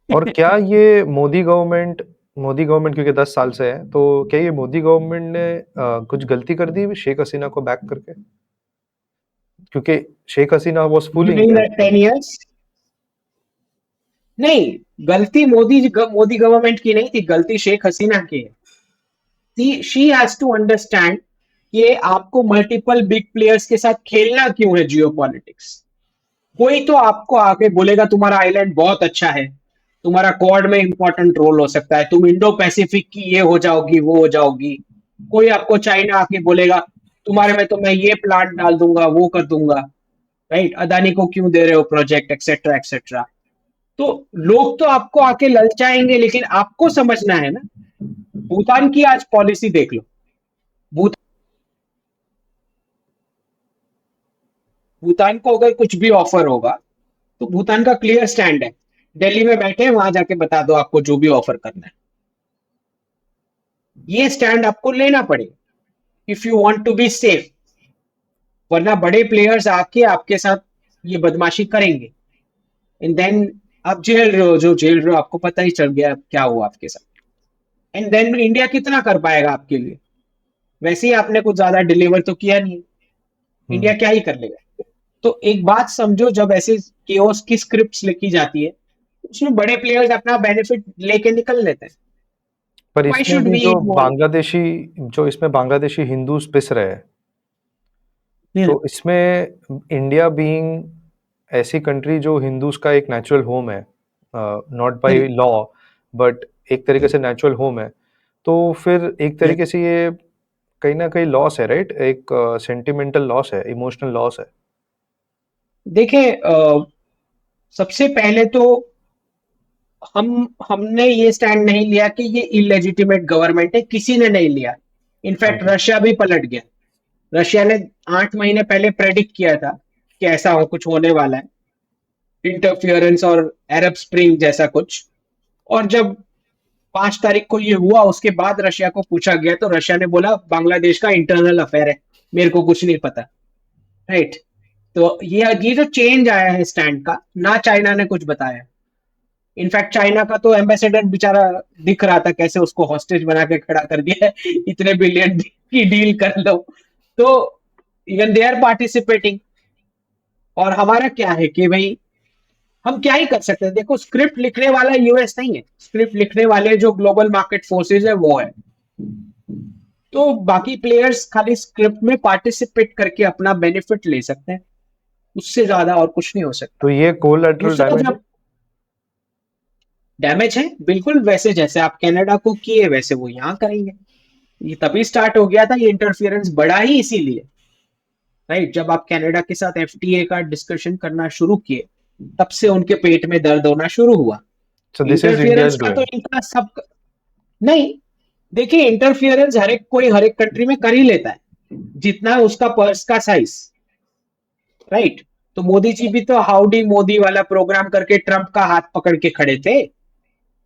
और क्या ये मोदी गवर्नमेंट क्योंकि 10 साल से है, तो क्या ये मोदी गवर्नमेंट ने कुछ गलती कर दी शेख हसीना को बैक करके? क्योंकि Sheikh Hasina was you fooling mean everybody. 10 years? नहीं, गलती मोदी गवर्नमेंट की नहीं थी, गलती शेख हसीना की है। शी हैज टू अंडरस्टैंड कि आपको मल्टीपल बिग प्लेयर्स के साथ खेलना क्यों है जियो पॉलिटिक्स। कोई तो आपको आके बोलेगा तुम्हारा आइलैंड बहुत अच्छा है, तुम्हारा क्वाड में इंपॉर्टेंट रोल हो सकता है, तुम इंडो पैसिफिक की ये हो जाओगी वो हो जाओगी। कोई आपको चाइना आके बोलेगा तुम्हारे में तो मैं ये प्लांट डाल दूंगा वो कर दूंगा, राइट, अदानी को क्यों दे रहे हो प्रोजेक्ट, एक्सेट्रा एक्सेट्रा। तो लोग तो आपको आके ललचाएंगे, लेकिन आपको समझना है ना। भूटान की आज पॉलिसी देख लो। भूत भूटान को अगर कुछ भी ऑफर होगा तो भूटान का क्लियर स्टैंड है, दिल्ली में बैठे वहां जाके बता दो आपको जो भी ऑफर करना है। ये स्टैंड आपको लेना पड़ेगा if you want to be safe, वरना बड़े प्लेयर्स आके आपके साथ ये बदमाशी करेंगे, एंड देन आप झेल रहे हो जो झेल रहे हो, आपको पता ही चल गया क्या हुआ आपके साथ। एंड देन इंडिया कितना कर पाएगा आपके लिए? वैसे ही आपने कुछ ज्यादा डिलीवर तो किया नहीं, इंडिया हम्म। क्या ही कर लेगा। तो एक बात समझो, जब ऐसे केओस की स्क्रिप्ट्स लिखी जाती है, उसमें बड़े प्लेयर्स अपना बेनिफिट लेके निकल लेते हैं। पर व्हाई इसमें शुड भी वी इन्वॉल्व? जो इसमें बांग्लादेशी हिंदूज पिस रहे हैं, तो इसमें इंडिया बीइंग ऐसी कंट्री जो हिंदूज का एक नेचुरल होम है, नॉट बाय लॉ बट एक तरीके से नेचुरल होम है, तो फिर एक तरीके से ये कहीं ना कहीं लॉस है, राइट? एक सेंटिमेंटल लॉस है, इमोशनल लॉस है। देखें, सबसे पहले तो हमने ये स्टैंड नहीं लिया कि ये इलेजिटिमेट गवर्नमेंट है, किसी ने नहीं लिया। इनफैक्ट हम्म। रशिया भी पलट गया। रशिया ने 8 महीने पहले प्रेडिक्ट किया था कि ऐसा कुछ होने वाला है, इंटरफियरेंस और अरब स्प्रिंग जैसा कुछ। और जब 5 तारीख को ये हुआ, उसके बाद रशिया को पूछा गया तो रशिया ने बोला बांग्लादेश का इंटरनल अफेयर है, मेरे को कुछ नहीं पता, राइट। तो ये जो चेंज आया है स्टैंड का, ना चाइना ने कुछ बताया। इनफैक्ट चाइना का तो एम्बेसडर बेचारा दिख रहा था कैसे उसको हॉस्टेज बना के खड़ा कर दिया है, इतने बिलियन की डील कर लो। तो इवन दे आर पार्टिसिपेटिंग। और हमारा क्या है कि भाई हम क्या ही कर सकते हैं? देखो, स्क्रिप्ट लिखने वाला यूएस नहीं है, स्क्रिप्ट लिखने वाले जो ग्लोबल मार्केट फोर्सेज है वो है। तो बाकी प्लेयर्स खाली स्क्रिप्ट में पार्टिसिपेट करके अपना बेनिफिट ले सकते हैं, उससे ज्यादा और कुछ नहीं हो सकता। तो ये कोलैटरल दूसरा, डैमेज है। जब डैमेज है, बिल्कुल वैसे जैसे आप कनाडा को किए वैसे वो यहाँ करेंगे। ये तभी स्टार्ट हो गया था, ये इंटरफियरेंस बढ़ा ही इसीलिए, राइट? जब आप कनाडा के साथ एफटीए का डिस्कशन करना शुरू किए, तब से उनके पेट में दर्द होना शुरू हुआ। So this is interference India's का तो डूइंग। इनका सब नहीं। देखिए, इंटरफियरेंस हर एक कंट्री में कर ही लेता है, जितना है उसका पर्स का साइज, राइट? तो मोदी जी भी तो हाउडी मोदी वाला प्रोग्राम करके ट्रंप का हाथ पकड़ के खड़े थे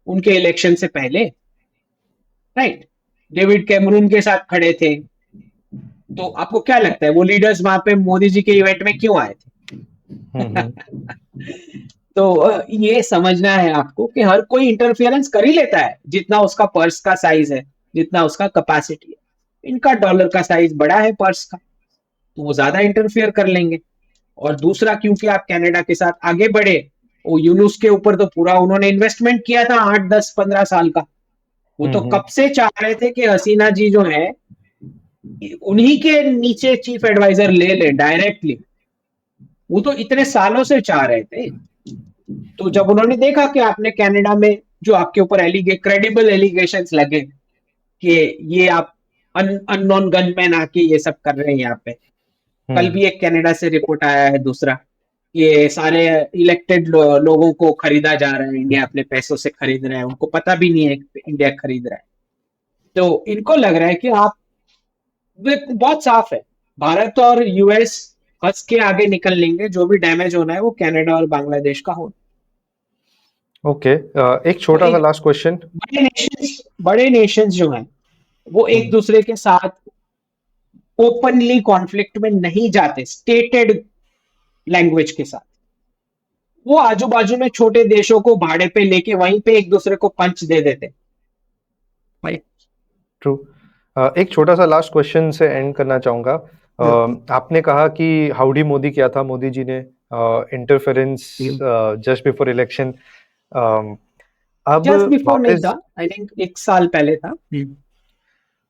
उनके इलेक्शन से पहले, राइट? डेविड कैमरून के साथ खड़े थे। तो आपको क्या लगता है वो लीडर्स वहां पे मोदी जी के इवेंट में क्यों आए थे? हम्म। तो ये समझना है आपको कि हर कोई इंटरफियरेंस कर ही लेता है, जितना उसका पर्स का साइज है, जितना उसका कैपेसिटी है। इनका डॉलर का साइज बड़ा है पर्स का, तो वो ज्यादा इंटरफियर कर लेंगे। और दूसरा, क्योंकि आप कनाडा के साथ आगे बढ़े, वो यूनुस के ऊपर तो पूरा उन्होंने इन्वेस्टमेंट किया था 8 10 15 साल का। वो तो हम्म। कब से चाह रहे थे कि हसीना जी जो है उन्हीं के नीचे चीफ एडवाइजर ले ले डायरेक्टली। वो तो इतने सालों से चाह रहे थे। तो जब उन्होंने देखा कि आपने कनाडा में जो आपके ऊपर क्रेडिबल एलिगेशंस लगे कि ये आप अननोन गनमैन आके ये सब कर रहे हैं यहाँ पे। कल हम्म। भी एक कनाडा से रिपोर्ट आया है दूसरा, ये सारे इलेक्टेड लोगों को खरीदा जा रहा है, इंडिया अपने पैसों से खरीद रहा है, उनको पता भी नहीं है कि इंडिया खरीद रहा है। तो इनको लग रहा है कि आप, बहुत साफ है, भारत और यूएस हंस के आगे निकल लेंगे, जो भी डैमेज होना है वो कनाडा और बांग्लादेश का हो। ओके। एक तो छोटा सा एक लास्ट क्वेश्चन। बड़े नेशंस जो हैं वो एक दूसरे के साथ ओपनली कॉन्फ्लिक्ट में नहीं जाते, स्टेटेड लैंग्वेज के साथ। वो आजू बाजू में छोटे देशों को भाड़े पे लेके वहीं पे एक दूसरे को पंच दे देते भाई। ट्रू। एक छोटा सा लास्ट क्वेश्चन से एंड करना चाहूंगा। आपने कहा कि हाउडी मोदी किया था मोदी जी ने, इंटरफेरेंस जस्ट बिफोर इलेक्शन। अब जस्ट बिफोर नहीं वापस, था, आई थिंक 1 साल पहले था।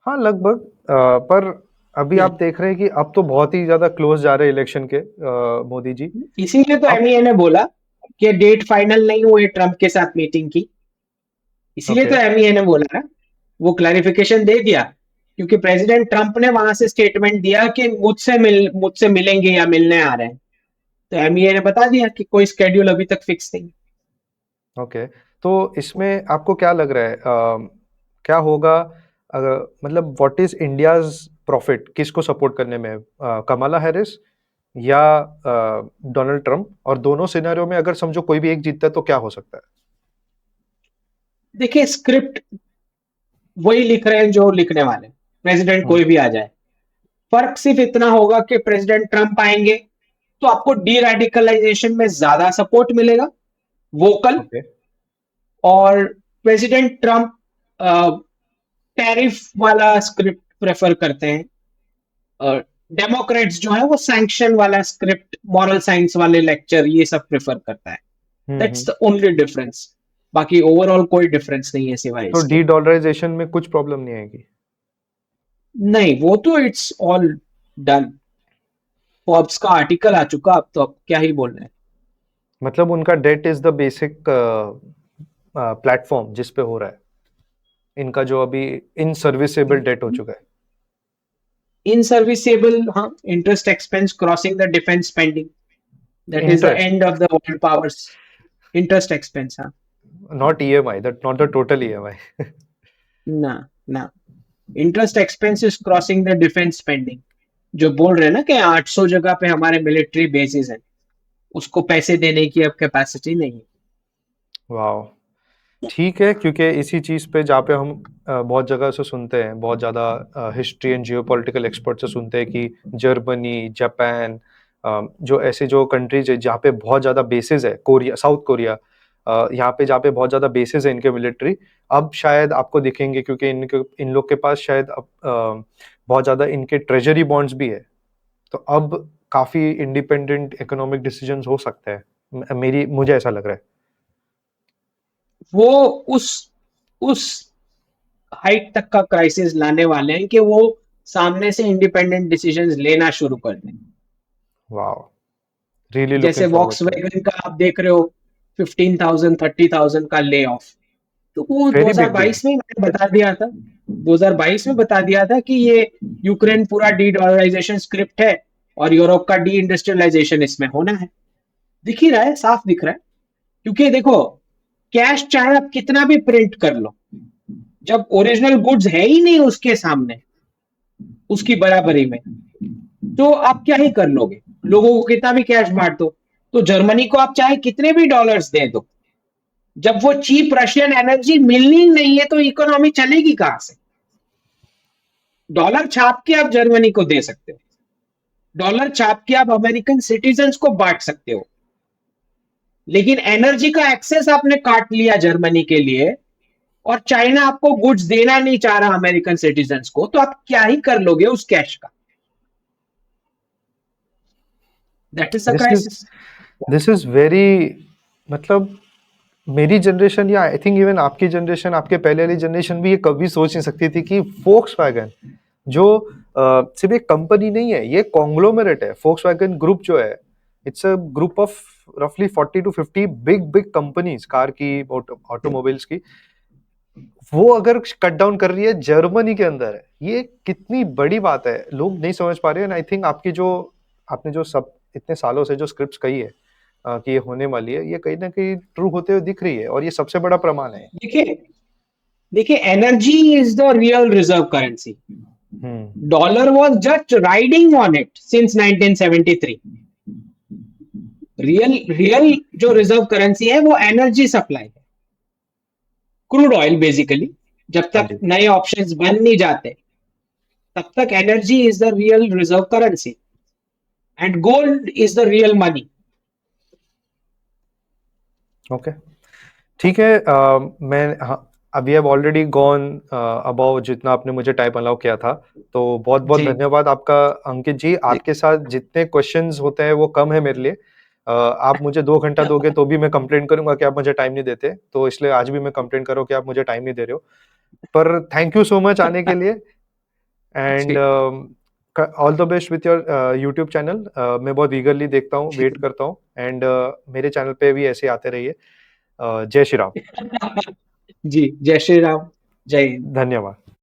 हाँ लगभग, पर अभी आप देख रहे हैं कि अब तो बहुत ही ज्यादा क्लोज जा रहे हैं इलेक्शन के, मोदी जी। इसीलिए तो अब एमईए ने बोला कि डेट फाइनल नहीं हुई ट्रंप के साथ मीटिंग की। इसीलिए ओके। तो एमईए ने बोला ना, वो क्लैरिफिकेशन दे दिया, क्योंकि प्रेसिडेंट ट्रंप ने वहां से स्टेटमेंट दिया कि मुझसे मिलेंगे या मिलने आ रहे हैं। तो एमईए ने बता दिया कि कोई स्केड्यूल अभी तक फिक्स नहीं। ओके। तो इसमें आपको क्या लग रहा है, क्या होगा अगर, मतलब व्हाट इज इंडियाज प्रॉफिट किसको सपोर्ट करने में, कमला हैरिस या डोनाल्ड ट्रंप? और दोनों सिनेरियो में अगर समझो कोई भी एक जीतता है तो क्या हो सकता है? देखिए, स्क्रिप्ट वही लिख रहे हैं जो लिखने वाले, प्रेसिडेंट हम्म। कोई भी आ जाए। फर्क सिर्फ इतना होगा कि प्रेसिडेंट ट्रंप आएंगे तो आपको डी रेडिकलाइजेशन में ज्यादा सपोर्ट मिलेगा, वोकल। ओके। और प्रेसिडेंट ट्रंप टैरिफ वाला स्क्रिप्ट प्रेफर करते हैं, और डेमोक्रेट्स जो है वो सैंक्शन वाला स्क्रिप्ट, मॉरल साइंस वाले लेक्चर, ये सब प्रेफर करता है। That's hmm. The only difference. बाकी ओवरऑल कोई डिफरेंस नहीं है सिवाय तो इसके। डी डॉलराइजेशन में कुछ प्रॉब्लम नहीं आएगी? नहीं, वो तो इट्स ऑल डन। फोर्ब्स का आर्टिकल आ चुका, अब क्या ही बोल रहे हैं। मतलब उनका that is the basic platform जिस पे हो रहा है, इनका जो अभी इनसर्विसेबल डेट हो चुका है। इनसर्विसेबल, हाँ, interest expense crossing the defence spending, that is the interest, end of the world powers. Interest expense, हाँ। Not EMI, that not the total EMI. ना, ना, interest expense is crossing the defence spending. जो बोल रहे हैं ना कि 800 जगह पे हमारे मिलिट्री बेसिस है, उसको पैसे देने की अब कैपेसिटी नहीं है। वाह। ठीक है, क्योंकि इसी चीज पे जहाँ पे हम बहुत जगह से सुनते हैं, बहुत ज्यादा हिस्ट्री एंड जियोपॉलिटिकल एक्सपर्ट से सुनते हैं कि जर्मनी, जापान, जो ऐसे जो कंट्रीज है जहाँ पे बहुत ज्यादा बेसिस है, कोरिया, साउथ कोरिया, यहाँ पे जहाँ पे बहुत ज्यादा बेसिस है इनके मिलिट्री, अब शायद आपको दिखेंगे, क्योंकि इन लोग के पास शायद अब बहुत ज्यादा इनके ट्रेजरी बॉन्ड्स भी है, तो अब काफी इंडिपेंडेंट इकोनॉमिक डिसीजंस हो सकते हैं। मुझे ऐसा लग रहा है। वो उस हाइट तक का क्राइसिस लाने वाले हैं कि वो सामने से इंडिपेंडेंट डिसीजंस लेना शुरू कर दें। वाओ, रियली जैसे looking forward to it. Volkswagen का आप देख रहे हो 15,000 30,000 का ले ऑफ, तो वो वेरी बिग डील। 2022 में मैंने बता दिया था, 2022 में बता दिया था कि ये यूक्रेन पूरा डी डॉलराइजेशन स्क्रिप्ट है और यूरोप का डी इंडस्ट्रियलाइजेशन इसमें होना है। दिख ही रहा है, साफ दिख रहा है। क्योंकि देखो, कैश चाहे आप कितना भी प्रिंट कर लो, जब ओरिजिनल गुड्स है ही नहीं उसके सामने उसकी बराबरी में, तो आप क्या ही कर लोगे? लोगों को कितना भी कैश बांट दो, तो जर्मनी को आप चाहे कितने भी डॉलर्स दे दो, जब वो चीप रशियन एनर्जी मिलनी नहीं है तो इकोनॉमी चलेगी कहां से? डॉलर छाप के आप जर्मनी को दे सकते हो, डॉलर छाप के आप अमेरिकन सिटीजन्स को बांट सकते हो, लेकिन एनर्जी का एक्सेस आपने काट लिया जर्मनी के लिए, और चाइना आपको गुड्स देना नहीं चाह रहा अमेरिकन सिटीजन्स को, तो आप क्या ही कर लोगे उस कैश का? That is the this is crisis. This is very, मतलब मेरी जनरेशन या आई थिंक इवन आपकी जनरेशन, आपके पहले वाली जनरेशन भी ये कभी सोच नहीं सकती थी कि फोक्सवैगन जो सिर्फ एक कंपनी नहीं है, ये कॉन्ग्लोमेरेट है। फोक्सवैगन ग्रुप जो है, इट्स अ ग्रुप ऑफ रफली 40 to 50 big big companies, car की, ऑटोमोबाइल्स की। वो अगर कट डाउन कर रही है जर्मनी के अंदर है, ये कितनी बड़ी बात है, लोग नहीं समझ पा रहे हैं। आई थिंक आपने जो सब इतने सालों से जो स्क्रिप्ट्स कही है कि ये होने वाली है, ये कहीं ना कहीं ट्रू होते हुए दिख रही है, और ये सबसे बड़ा प्रमाण है। देखिए देखिए, energy is the real reserve currency. Hmm. Dollar was just riding on it since 1973। Real real जो रिजर्व करेंसी है वो एनर्जी सप्लाई है, क्रूड ऑयल बेसिकली। जब हाँ तक जी। नए ऑप्शंस बन नहीं जाते, तब तक energy is the real reserve currency, and gold is the real money. Okay, ठीक है। मैं, हाँ, अभी हैव ऑलरेडी गॉन अबाउ जितना आपने मुझे टाइम अलाउ किया था, तो बहुत बहुत जी धन्यवाद आपका अंकित जी। जी। आपके साथ जितने क्वेश्चंस होते हैं वो कम है मेरे लिए। आप मुझे 2 घंटा दोगे तो भी मैं कंप्लेंट करूंगा कि आप मुझे टाइम नहीं देते, तो इसलिए आज भी मैं कंप्लेंट कर रहा हूँ कि आप मुझे टाइम नहीं दे रहे हो। पर थैंक यू सो मच आने के लिए, एंड जी। All the best with your YouTube channel. मैं बहुत ईगरली देखता हूँ, वेट करता हूँ, एंड मेरे चैनल पे भी ऐसे आते रहिए। जय श्री राम। जी, जय श्री राम, जय हिंद। धन्यवाद।